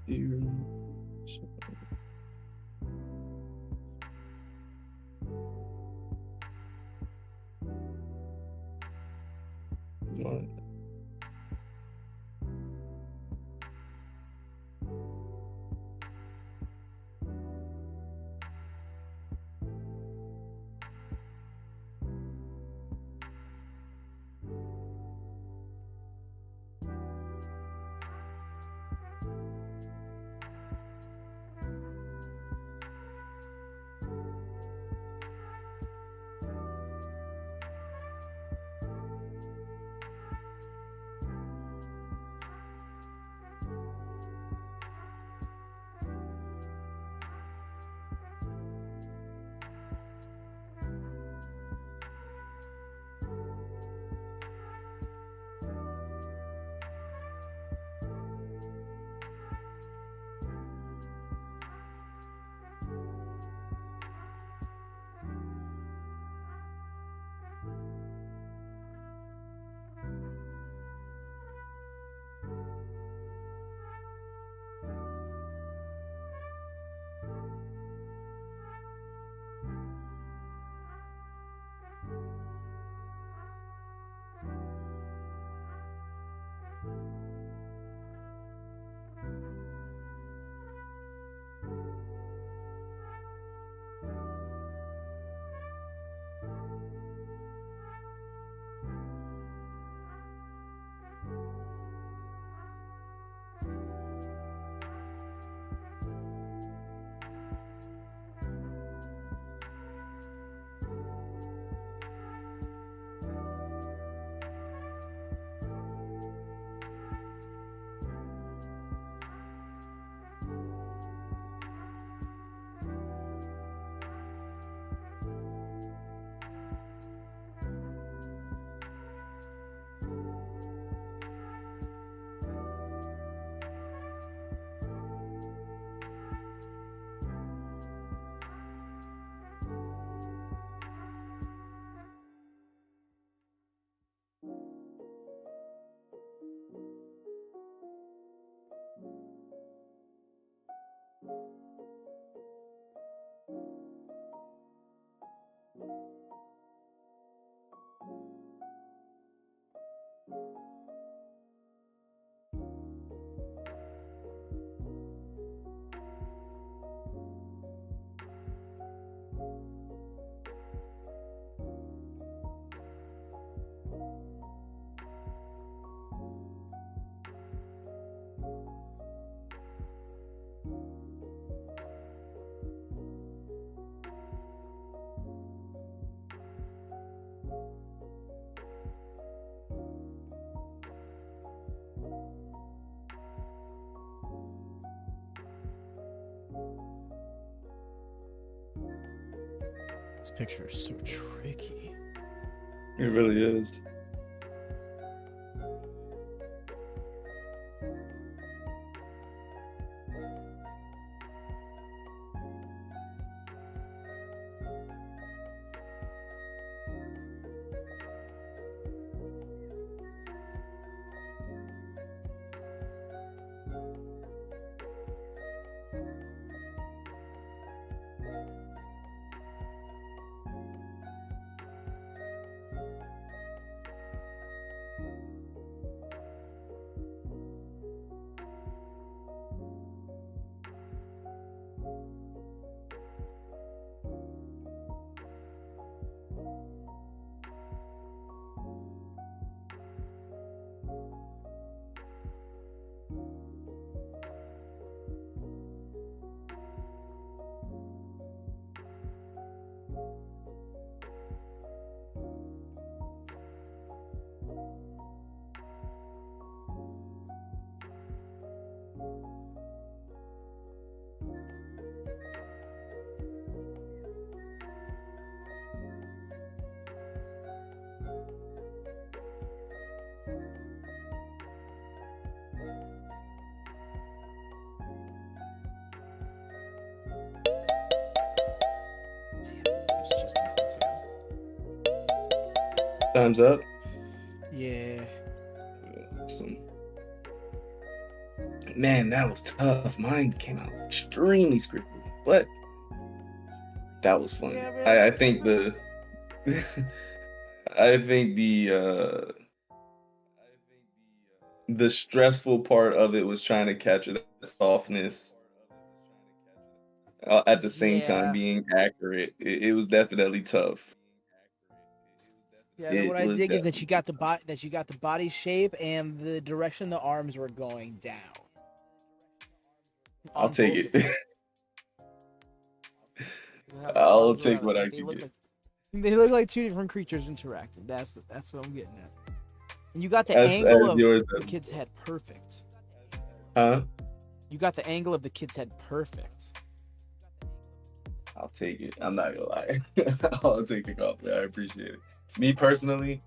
Here. What? This picture is so tricky. It really is. Time's up. Yeah. Awesome. Man, that was tough. Mine came out extremely scripted, but that was fun. Yeah, man. I think the I think the stressful part of it was trying to capture that softness at the same time Yeah. being accurate. It was definitely tough. Yeah, no, what It I was dig is that definitely you got the body shape and the direction the arms were going down I'll on take both of them. it. How the I'll arms take are what I they can look get. like they look like two different creatures interacting. That's what I'm getting at. And you got the angle As of yours, the kid's head perfect. huh? You got the angle of the kid's head perfect. I'll take it. I'm not gonna lie. I'll take the compliment. I appreciate it. Me personally,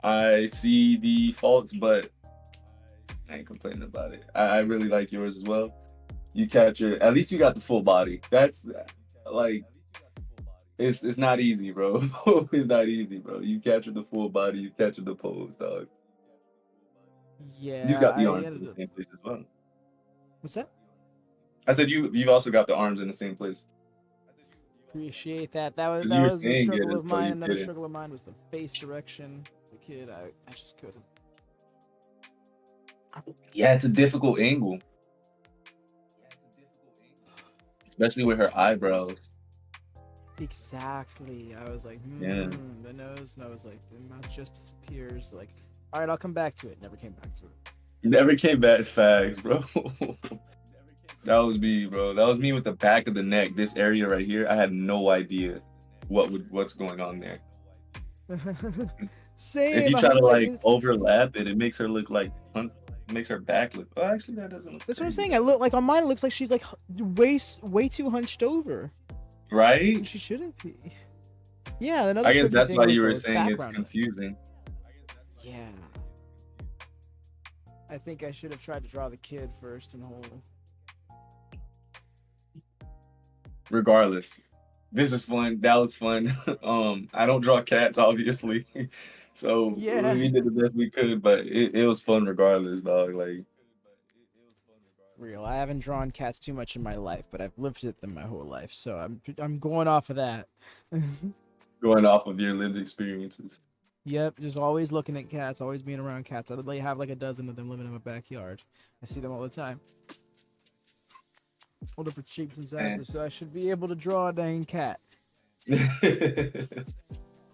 I see the faults, but I ain't complaining about it. I really like yours as well. You capture, at least you got the full body. That's like it's not easy, bro. It's not easy, bro. You capture the full body, you capture the pose, dog. You've Yeah, got I the arms in ended the up. same place as well. What's that? I said you've also got the arms in the same place. Appreciate that. That was Because that you were was a saying it struggle of until mine. you Another did it. struggle of mine was the face direction. The kid, I just couldn't. Yeah, it's a difficult angle, especially with her eyebrows. Exactly. I was like, Yeah. the nose, and I was like, the mouth just disappears. Like, all right, I'll come back to it. Never came back to it. Never came back facts, bro. That was me, bro. That was me with the back of the neck. This area right here, I had no idea what's going on there. If Same. you I try have to like like instincts. overlap it, it makes her look like makes her back look. Oh, actually, that doesn't look That's what I'm crazy. saying. I look like on mine. It looks like she's like way too hunched over. Right? She shouldn't be. Yeah. Another I guess tricky that's thing why was you were the saying it's background. confusing. Yeah. I think I should have tried to draw the kid first and hold. Regardless, this is fun. That was fun. I don't draw cats, obviously, so Yeah. we did the best we could, but it was fun regardless, dog. Like Real. I haven't drawn cats too much in my life, but I've lived with them my whole life, so I'm going off of that. going off of your lived experiences. Yep, just always looking at cats, always being around cats. I literally have like a dozen of them living in my backyard. I see them all the time. All different shapes and sizes, so I should be able to draw a dang cat.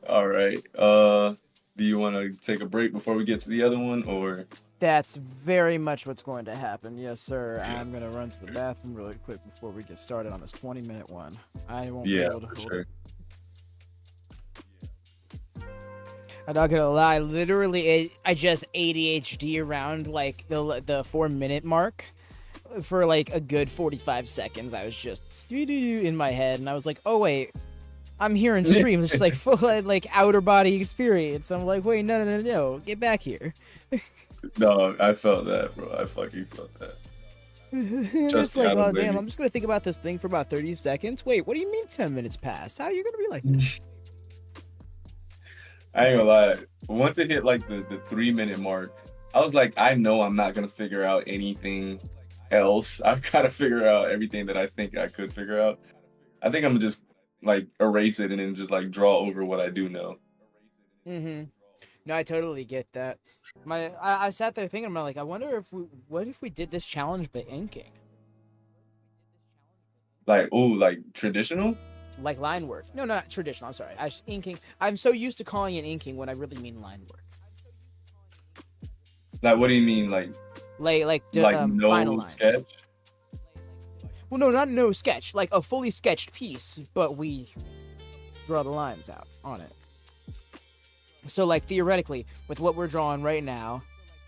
All right. Do you want to take a break before we get to the other one, or? That's very much what's going to happen. Yes, sir. Yeah. I'm gonna run to the bathroom really quick before we get started on this 20-minute one. I won't be Yeah, able to for hold sure. it. I'm not gonna lie. Literally, I just ADHD around like the 4-minute mark for like a good 45 seconds. I was just in my head, and I was like, "Oh wait, I'm here in stream." It's just like full like outer body experience. I'm like, "Wait, no, get back here." No, I felt that, bro. I fucking felt that. It's Trust me, like, I don't oh blame damn, you. I'm just gonna think about this thing for about 30 seconds. Wait, what do you mean 10 minutes passed? How are you gonna be like this? I ain't gonna lie. Once it hit like the 3-minute mark, I was like, I know I'm not gonna figure out anything else. I've got to figure out everything that I think I could figure out. I think I'm gonna just like erase it and then just like draw over what I do know. Mm-hmm. No, I totally get that. I sat there thinking, I'm like, I wonder what if we did this challenge by inking, Like, ooh, like traditional? like line work. No, not traditional. I'm sorry. Inking. I'm so used to calling it inking when I really mean line work. Like, what do you mean, like Final no lines. sketch? Well, no, not no sketch. Like a fully sketched piece, but we draw the lines out on it. So, like, theoretically, with what we're drawing right now,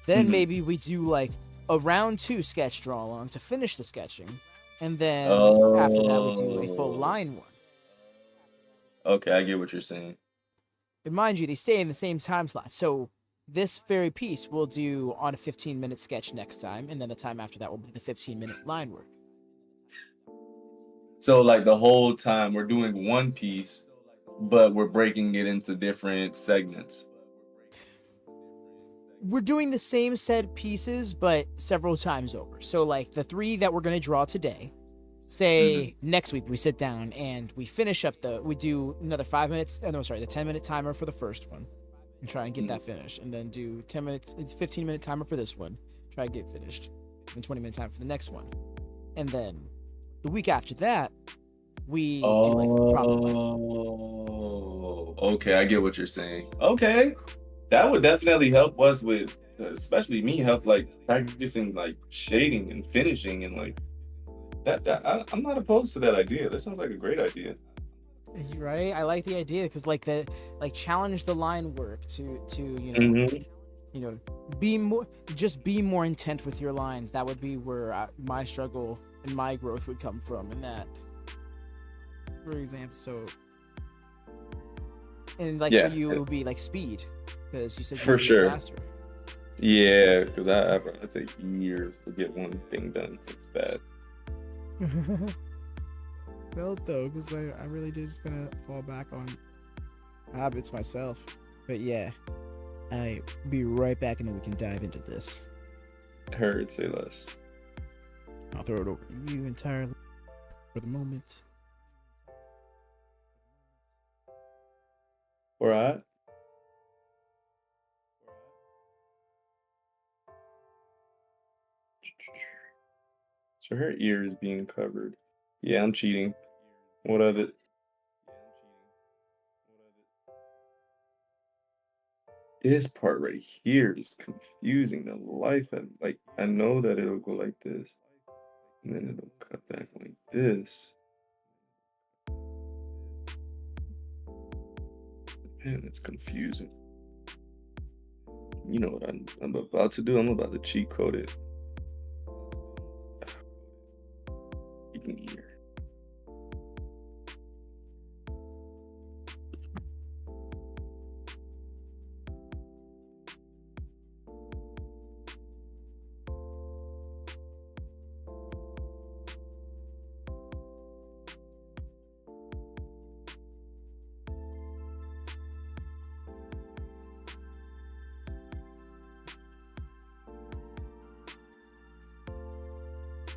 then maybe we do, like, a round 2 sketch draw along to finish the sketching. And then after that, we do a full line one. Okay, I get what you're saying. And mind you, they stay in the same time slot. So, this very piece we'll do on a 15-minute sketch next time. And then the time after that will be the 15-minute line work. So, like, the whole time we're doing one piece, but we're breaking it into different segments. we're doing the same set pieces, but several times over. So like the 3 that we're gonna draw today. Say next week we sit down and we finish up we do another 5 minutes. Oh, no, sorry, the 10-minute timer for the first one, and try and get that finished, and then do 10 minutes, 15-minute timer for this one, try to get finished, and 20-minute time for the next one, and then the week after that we do like problem. Oh, okay, I get what you're saying. Okay, that would definitely help us with, especially me, help like practicing like shading and finishing and like I'm not opposed to that idea. That sounds like a great idea. Right, I like the idea because like challenge the line work to be more intent with your lines. That would be where my struggle and my growth would come from in that, for example. So, and like for you, it would be like speed, because you said for sure faster. Yeah, because I take years to get one thing done. It's bad. Felt though, because I really did just gonna fall back on habits myself. But yeah, I'll be right back and then we can dive into this. Heard, say less. I'll throw it over to you entirely for the moment. All right. So her ear is being covered. Yeah, I'm cheating. What of it? This part right here is confusing the life of, like, I know that it'll go like this, and then it'll cut back like this. Man, it's confusing. You know what I'm about to do? I'm about to cheat code it. You can hear.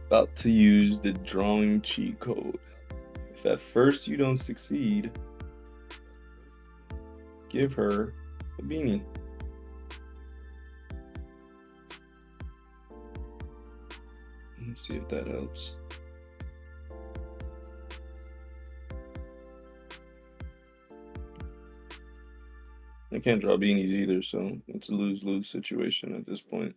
About to use the drawing cheat code. If at first you don't succeed, give her a beanie. Let's see if that helps. I can't draw beanies either, so it's a lose-lose situation at this point.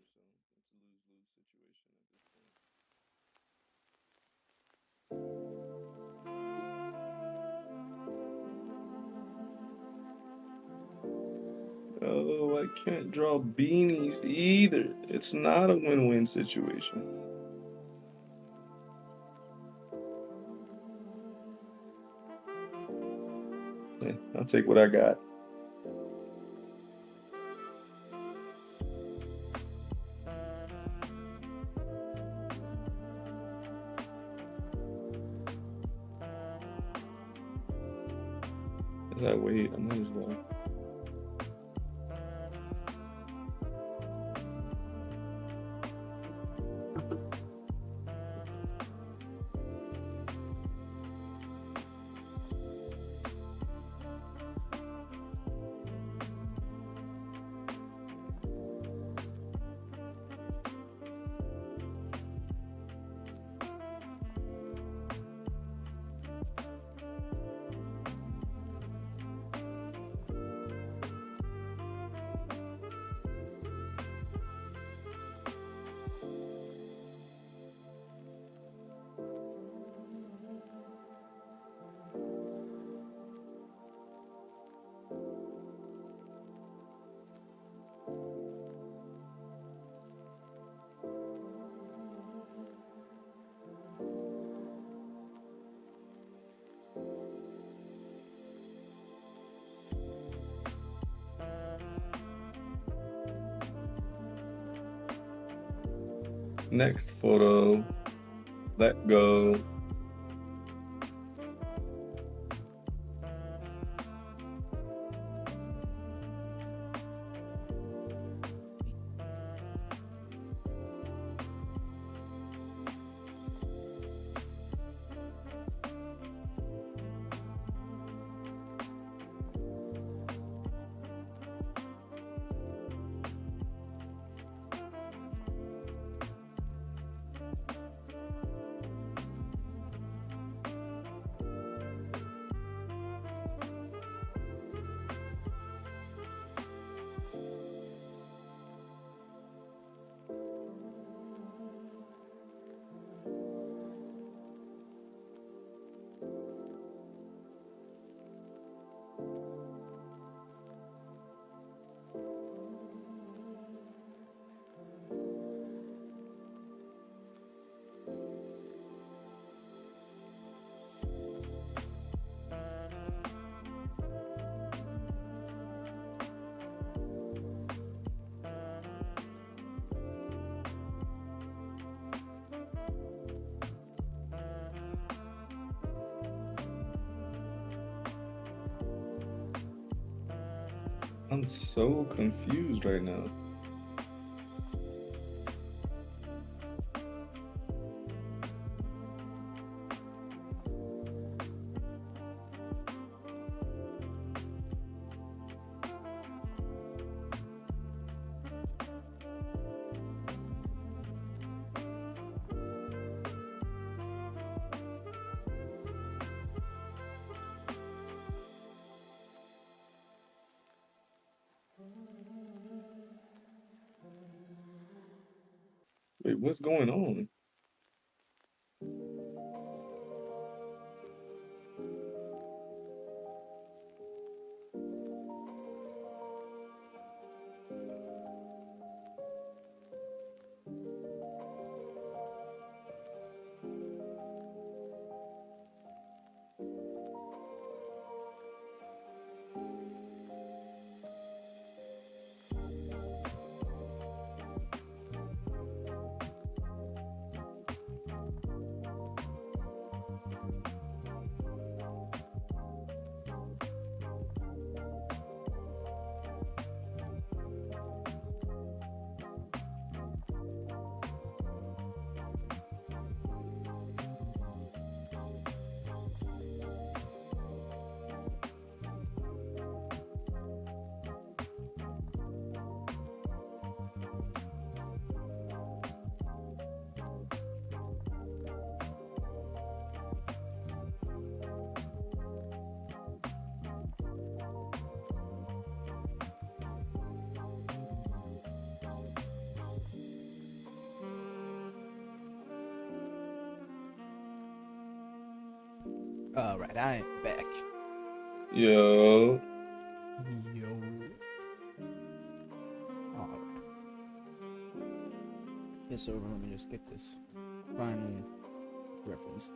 Oh, I can't draw beanies either. It's not a win-win situation. Yeah, I'll take what I got. As I wait, I might as well. Next photo, let go. I'm so confused right now. Wait, what's going on? All right, I am back. Yo. Yo. All right. Yes, over. Let me just get this final reference.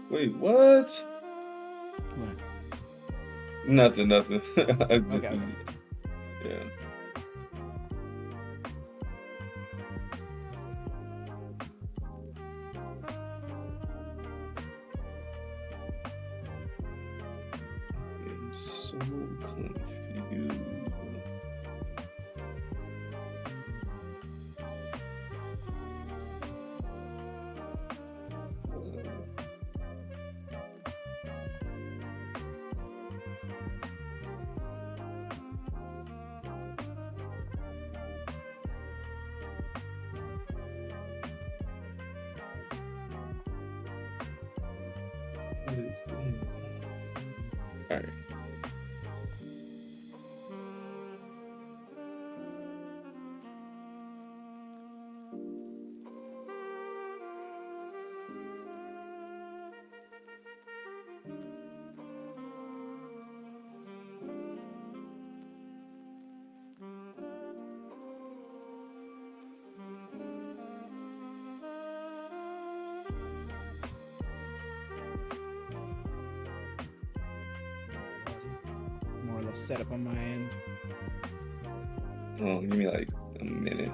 Wait, what? What? Nothing. Okay. Yeah. I'm so confused. What is going on? All right. More or less set up on my end. Oh, give me like a minute.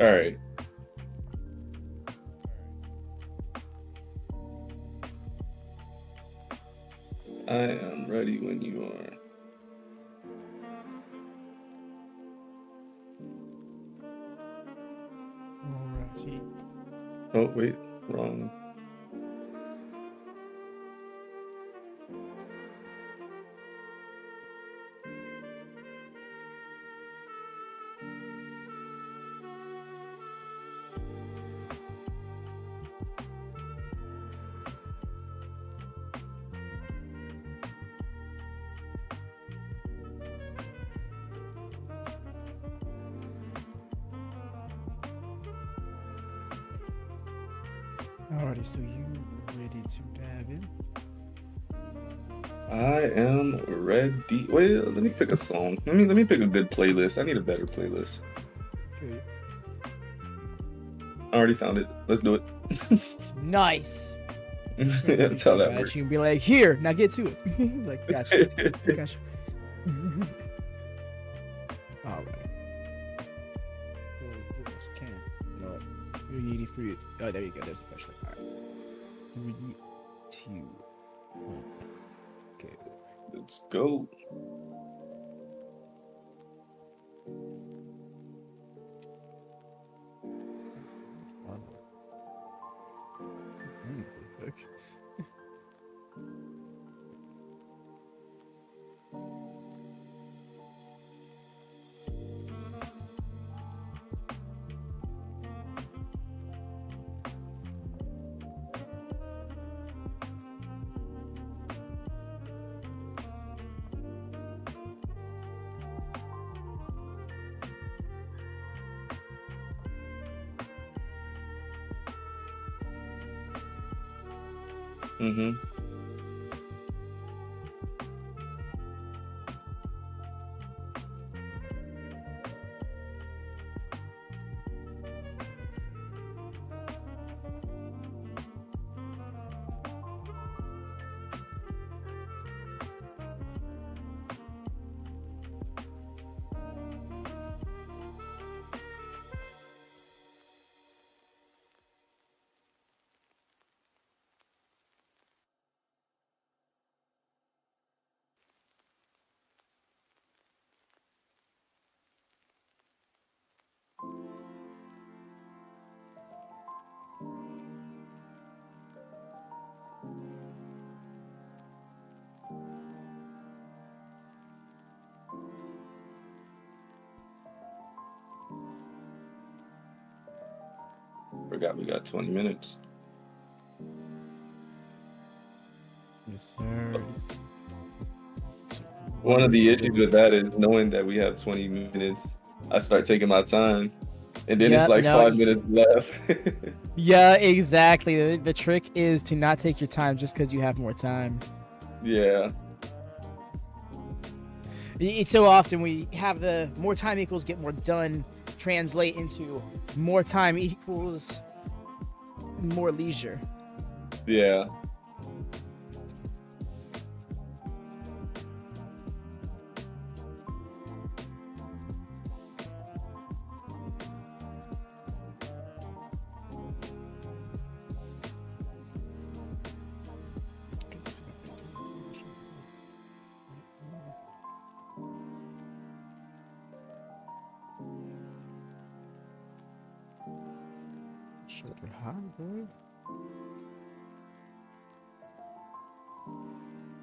All right. I am ready when you are. Alrighty. Oh, wait, wrong. Alrighty, so you ready to dive in? I am ready. Wait, let me pick a song. Let me pick a good playlist. I need a better playlist. Feel you. I already found it. Let's do it. Nice. That's how that works. You can be like, here, now get to it. Like, gotcha. Gotcha. All right. This can. You know what? You're needy for you. Oh, there you go. There's a flashlight. All right. 3, 2, 1. Go. Let's go. Mm-hmm. Forgot we got 20 minutes. Yes, sir. One of the issues with that is knowing that we have 20 minutes. I start taking my time, and then it's like 5 minutes left. Yeah, exactly. The trick is to not take your time just because you have more time. Yeah. It's so often we have the more time equals get more done translate into more time equals more leisure. Yeah. Shoulder high, boy.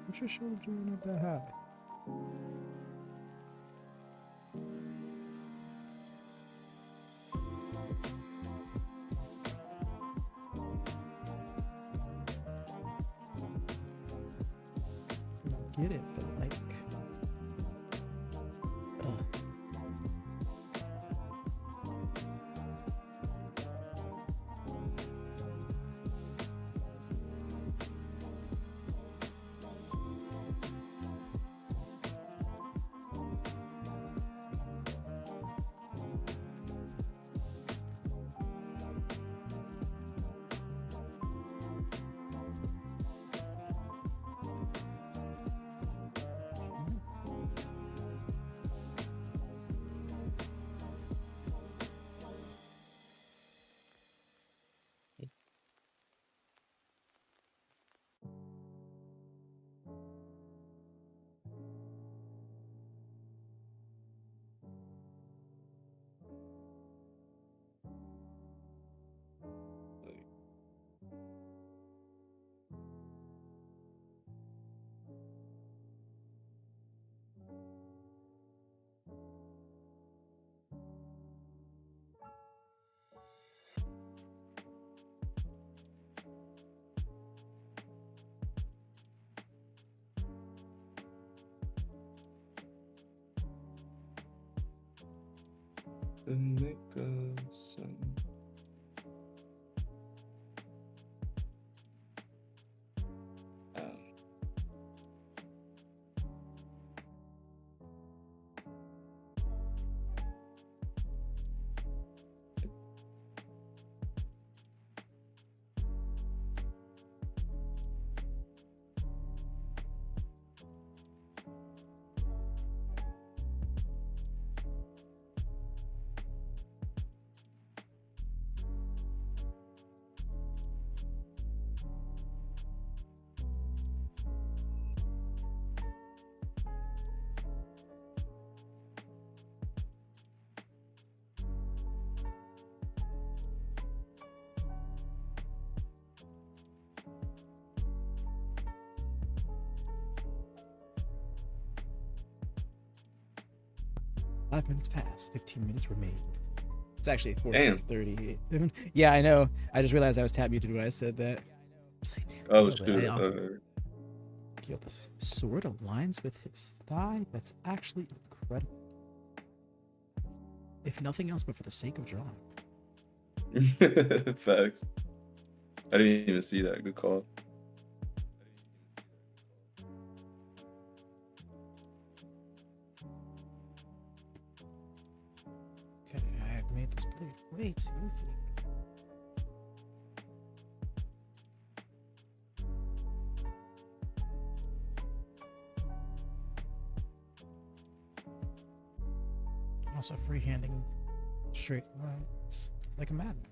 What's your shoulder doing up that high? I get it, but like, and make a sound. Five minutes passed. 15 minutes remained. It's actually Damn. 14:38. Yeah, I know. I just realized I was tab muted when I said that. I was like, damn. Oh, Gil, shoot. Gil, this sword aligns with his thigh. That's actually incredible. If nothing else, but for the sake of drawing. Facts. I didn't even see that. Good call. Okay, I have made this blade way too thick. Also freehanding straight lines like a madman.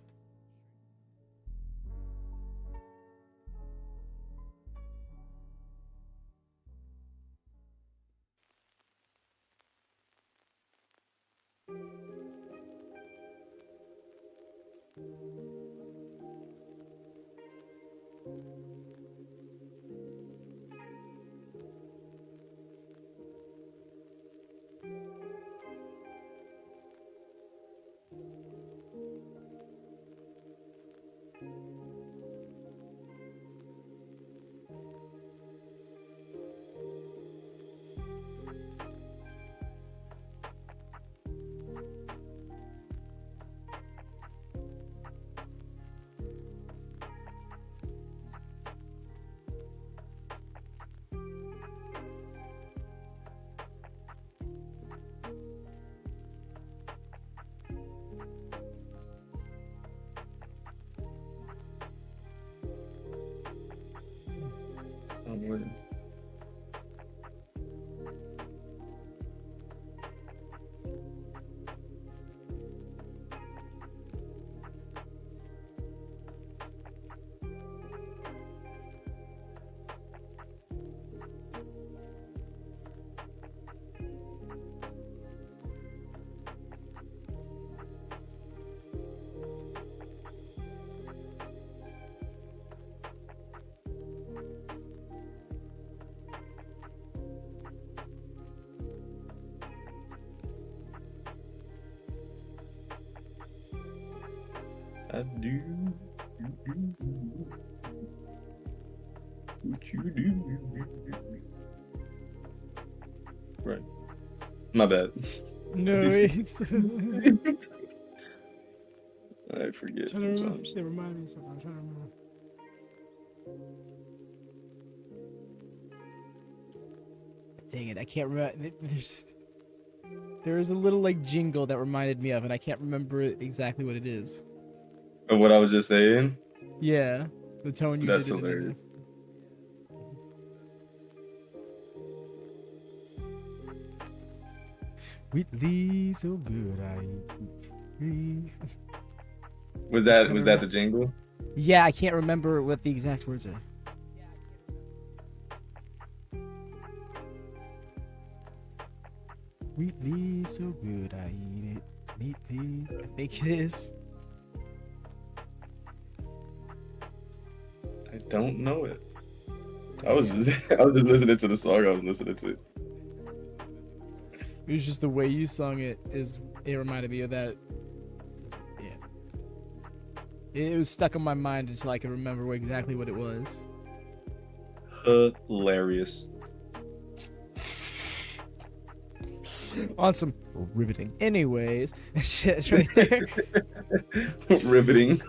I'm with it. I do. What you do? Right. My bad. No, it's. I forget sometimes. They remind me of something. I'm trying to remember. Dang it, I can't remember. There is a little like jingle that reminded me of, and I can't remember exactly what it is. Of what I was just saying? Yeah, the tone you That's did it hilarious. With thee so good I eat thee. Was that the jingle? Yeah, I can't remember what the exact words are. With thee so good I eat it neatly. I think it is. I don't know it. I was just listening to the song I was listening to. It was just the way you sung it reminded me of that. Yeah. It was stuck in my mind until I could remember exactly what it was. Hilarious. On some riveting. Anyways, it's right there. Riveting.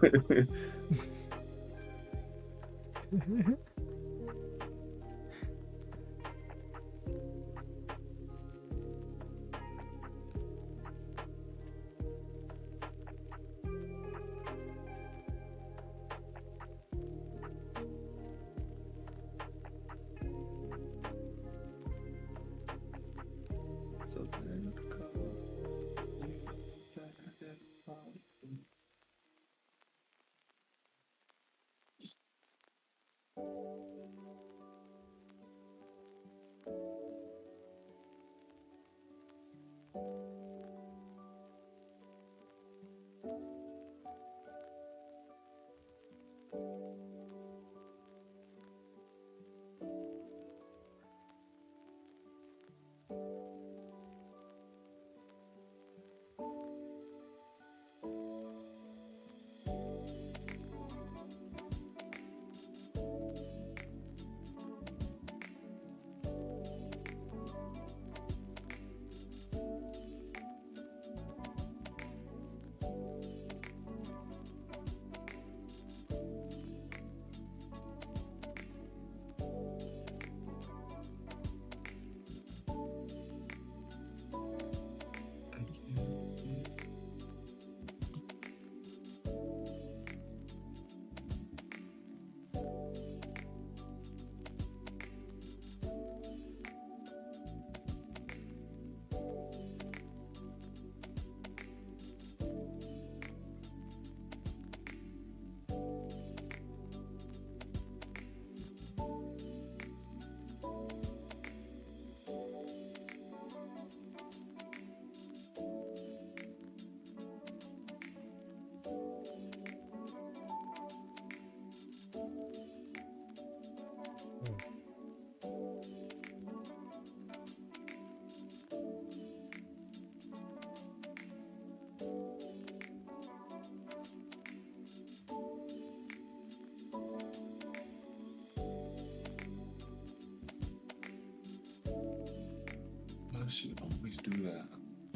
I should always do that.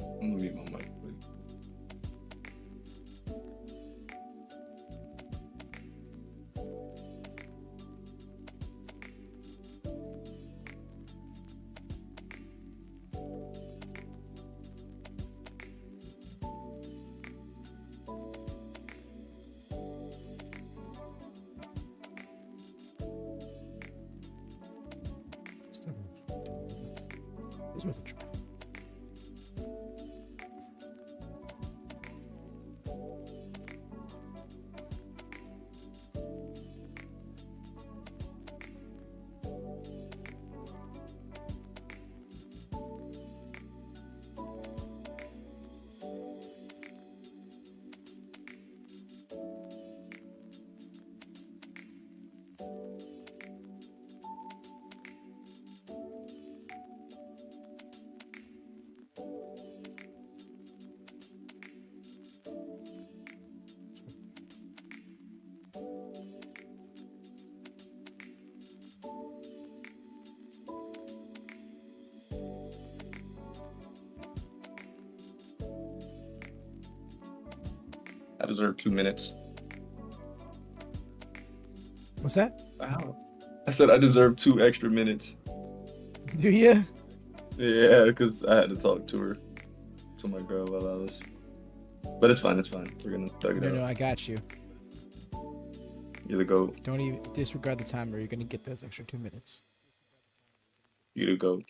I'm gonna mute my mic, please. Those were the tr- I deserve 2 minutes. What's that? Wow. I said I deserve 2 extra minutes. Do you? Yeah, because I had to talk to her, to my girl while I was. But it's fine, it's fine. We're gonna thug it out. No, I got you. You're the GOAT. Don't even disregard the timer. You're gonna get those extra 2 minutes. You're the GOAT.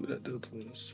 what I do to this.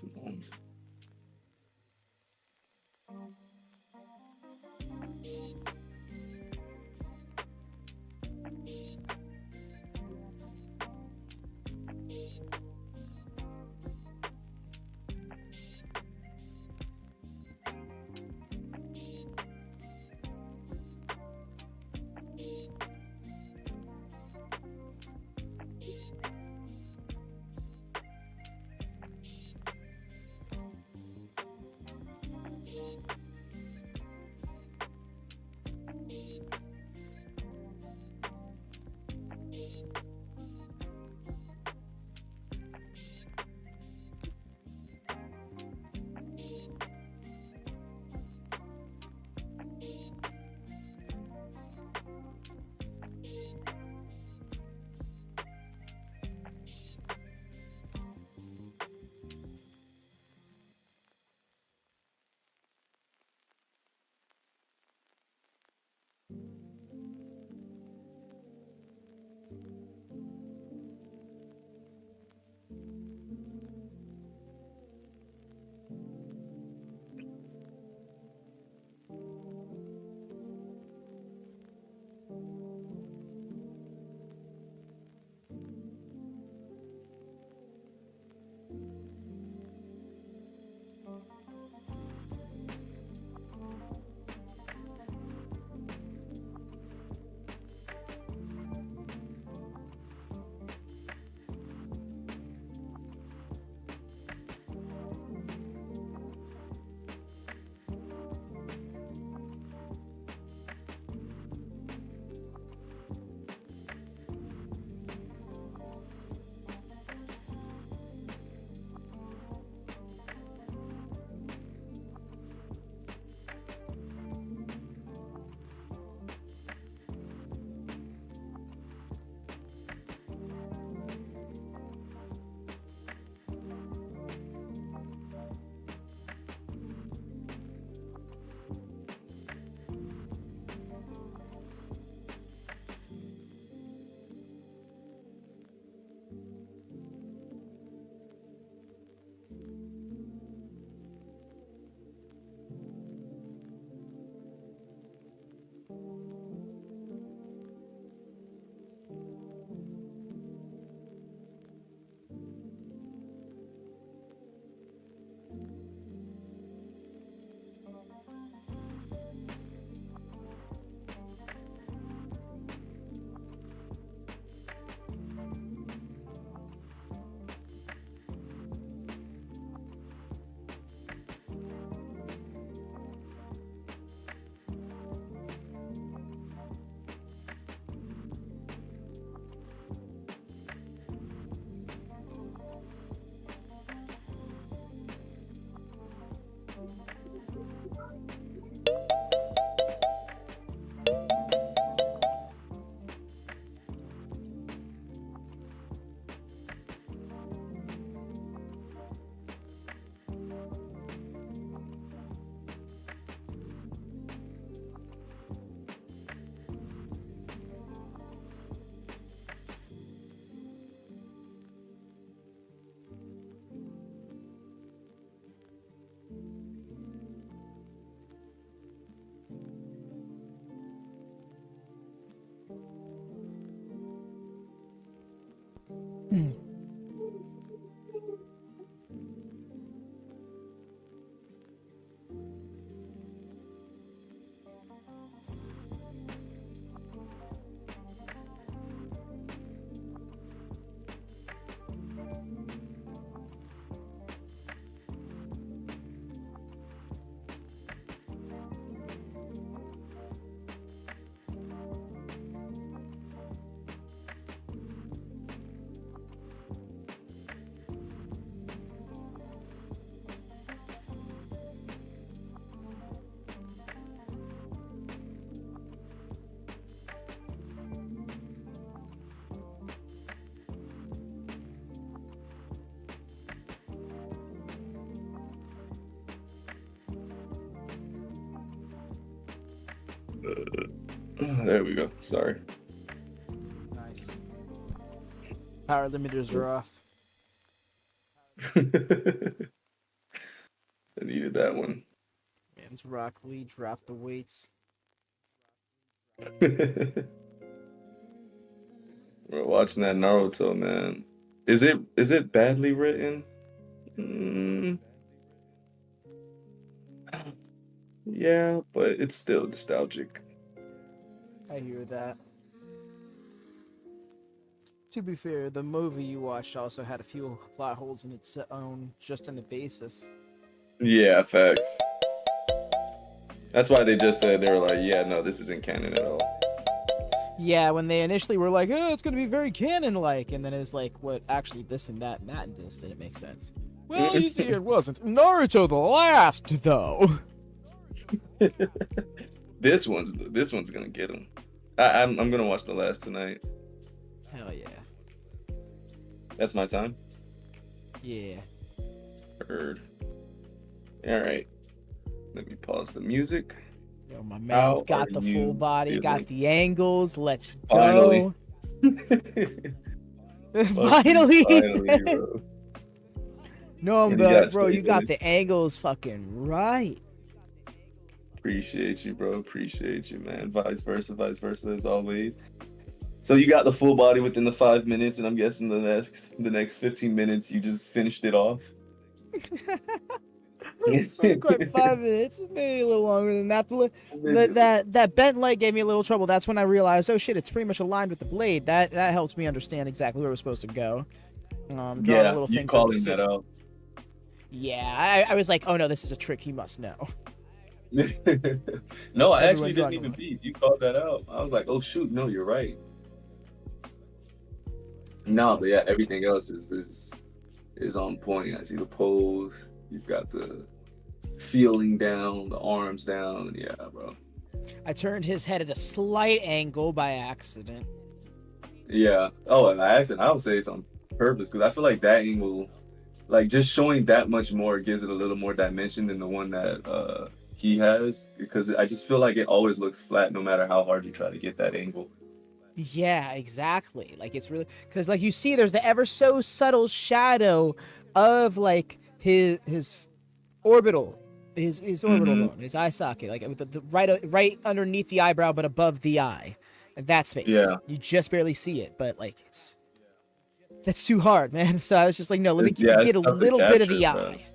There we go. Sorry. Nice. Power limiters are off. I needed that one. Man's Rock Lee dropped the weights. We're watching that Naruto, man. Is it badly written? Yeah, but it's still nostalgic. I hear that. To be fair, the movie you watched also had a few plot holes in its own, just in the basis. Yeah, facts. That's why they just said, they were like, yeah, no, this isn't canon at all. Yeah, when they initially were like, oh, it's going to be very canon-like, and then it's like, what, actually, this and that and this didn't make sense. Well, you see, it wasn't. Naruto the last, though. This one's gonna get him. I'm gonna watch the last tonight. Hell yeah. That's my time. Yeah. Heard. All right. Let me pause the music. Yo, my man's got the full body, got the angles. Let's Finally. go. Finally, he said. Bro. No, but bro, you got the angles fucking right. Appreciate you, bro. Appreciate you, man. Vice versa as always. So you got the full body within the 5 minutes, and I'm guessing the next 15 minutes you just finished it off. Not quite 5 minutes, maybe a little longer than that. That bent leg gave me a little trouble. That's when I realized, oh shit, it's pretty much aligned with the blade. That helps me understand exactly where we're supposed to go. Drawing a little thing. You calling that out? Yeah, I was like, oh no, this is a trick. He must know. No, I actually didn't even beat. You called that out. I was like, oh shoot, no, you're right. No, but yeah, everything else is on point. I see the pose. You've got the feeling down, the arms down. Yeah, bro. I turned his head at a slight angle by accident. Yeah. Oh, by accident. I would say it's on purpose because I feel like that angle, like just showing that much more, gives it a little more dimension than the one that he has. Because I just feel like it always looks flat no matter how hard you try to get that angle. Yeah, exactly. Like it's really because like you see, there's the ever so subtle shadow of like his orbital, his orbital bone, his eye socket, like with the right underneath the eyebrow, but above the eye, and that space. Yeah, you just barely see it, but like that's too hard, man. So I was just like, no, let me get a little bit of the eye.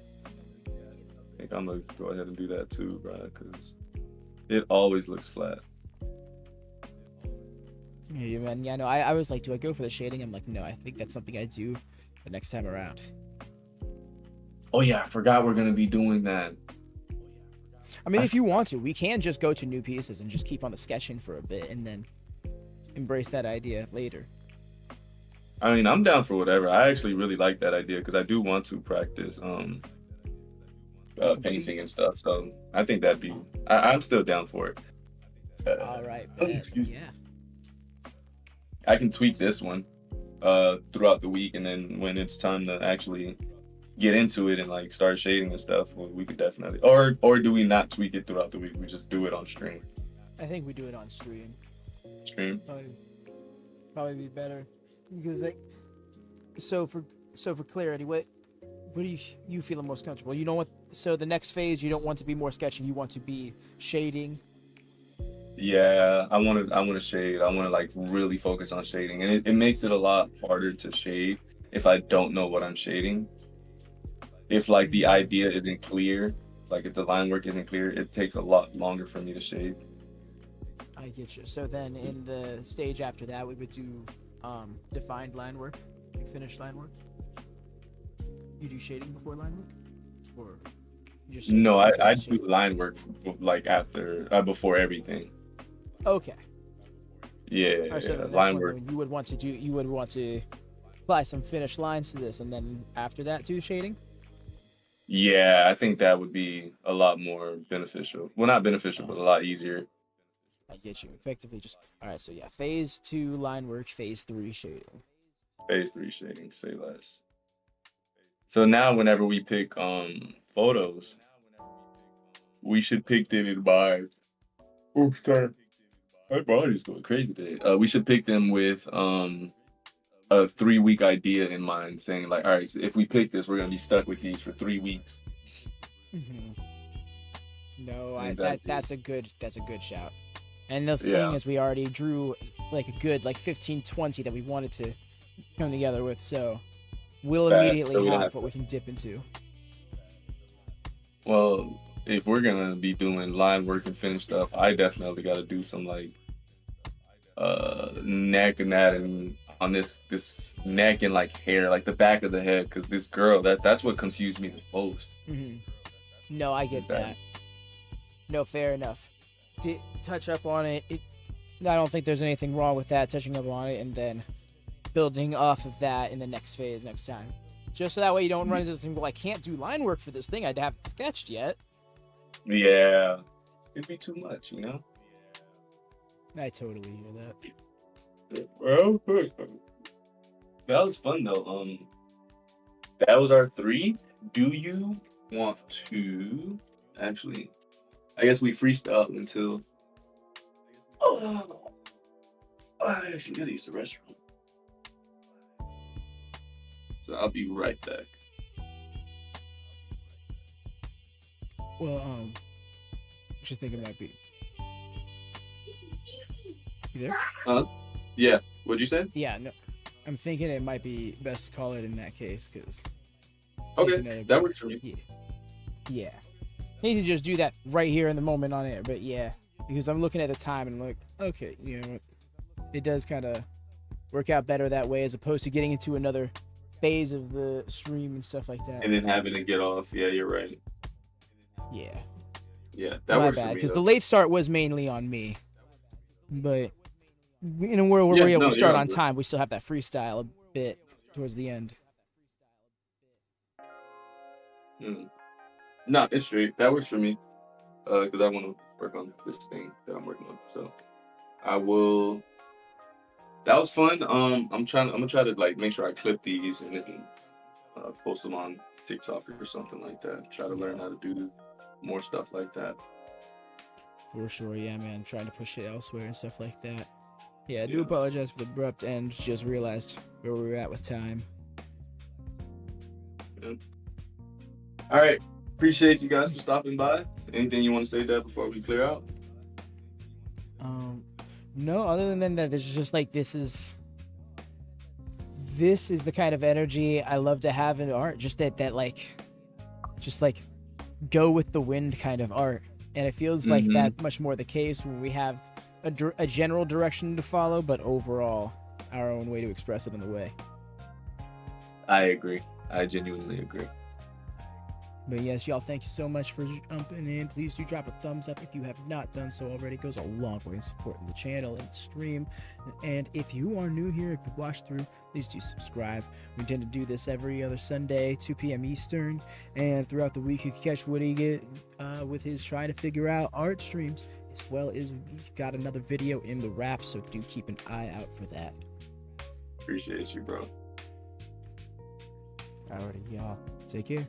I think I'm gonna go ahead and do that too, bro, because it always looks flat. Yeah, man. Yeah, no, I was like, do I go for the shading? I'm like, no, I think that's something I do the next time around. Oh yeah, I forgot we're gonna be doing that. I mean, if you want to, we can just go to new pieces and just keep on the sketching for a bit and then embrace that idea later. I mean, I'm down for whatever. I actually really like that idea because I do want to practice painting and stuff. So I think that'd be. I'm still down for it. All right, excuse me. Yeah. I can tweak this one throughout the week, and then when it's time to actually get into it and like start shading and stuff, we could definitely. Or do we not tweak it throughout the week? We just do it on stream. I think we do it on stream. Stream. Probably be better because like so for clarity, what do you feel the most comfortable? You know what? So the next phase, you don't want to be more sketching. You want to be shading. Yeah, I want to shade. I want to like really focus on shading, and it makes it a lot harder to shade if I don't know what I'm shading. If like the idea isn't clear, like if the line work isn't clear, it takes a lot longer for me to shade. I get you. So then in the stage after that, we would do defined line work, like finished line work. You do shading before line work, or you just no? I do line work like after before everything. Okay. Yeah. Right, so yeah. the next Line one, work. you would want to apply some finished lines to this, and then after that, do shading. Yeah, I think that would be a lot more beneficial. Well, not beneficial, but a lot easier. I get you. Effectively, just all right. So yeah, phase 2 line work, phase 3 shading. Phase 3 shading, say less. So now, whenever we pick photos, we should pick them by. Oops, sorry. My body's going crazy today. We should pick them with a a 3-week idea in mind, saying like, all right, so if we pick this, we're gonna be stuck with these for 3 weeks. No, And that's a good shout. And the thing Yeah. is, we already drew like a good like 15, 20 that we wanted to come together with, so we'll Facts, immediately so we'll have have what we can dip into. Well, if we're gonna be doing line work and finish stuff, I definitely got to do some like neck anatomy on this neck and like hair, like the back of the head, because this girl, that's what confused me the most. No, I get that. No, fair enough. To touch up on it, I don't think there's anything wrong with that, touching up on it and then building off of that in the next phase next time. Just so that way you don't run into this thing, well, I can't do line work for this thing I haven't sketched yet. Yeah, it'd be too much, you know? I totally hear that. Well, that was fun though. That was our 3. Do you want to actually? I guess we freestyle until. Oh, I actually gotta use the restroom. So I'll be right back. Well, I should think it might be. You there? Yeah. What'd you say? Yeah, no. I'm thinking it might be best to call it in that case, because. Okay, that works for me. Yeah. Need to just do that right here in the moment on it, but yeah, because I'm looking at the time and I'm like, okay, you know, it does kind of work out better that way as opposed to getting into another phase of the stream and stuff like that. And then having to get off. Yeah, you're right. Yeah. Yeah, that My works bad, for me. because the late start was mainly on me, but in a world where we're able to start on time, we still have that freestyle a bit towards the end. No, it's straight. That works for me. Because I want to work on this thing that I'm working on. So I will. That was fun. I'm gonna try to like make sure I clip these and then post them on TikTok or something like that. Try to learn how to do more stuff like that. For sure, yeah, man. I'm trying to push it elsewhere and stuff like that. Yeah, I do apologize for the abrupt end. Just realized where we were at with time. Yeah. All right. Appreciate you guys for stopping by. Anything you want to say, Deb, before we clear out? No, other than that, there's just like this is the kind of energy I love to have in art. Just that go with the wind kind of art, and it feels like that much more the case when we have a general direction to follow, but overall our own way to express it in the way. I agree. I genuinely agree. But yes, y'all, thank you so much for jumping in. Please do drop a thumbs up if you have not done so already. It goes a long way in supporting the channel and the stream. And if you are new here, if you watch through, please do subscribe. We tend to do this every other Sunday, 2 p.m. Eastern. And throughout the week, you can catch Woody with his trying to figure out art streams, as well as he's got another video in the wrap, so do keep an eye out for that. Appreciate you, bro. Alrighty, y'all. Take care.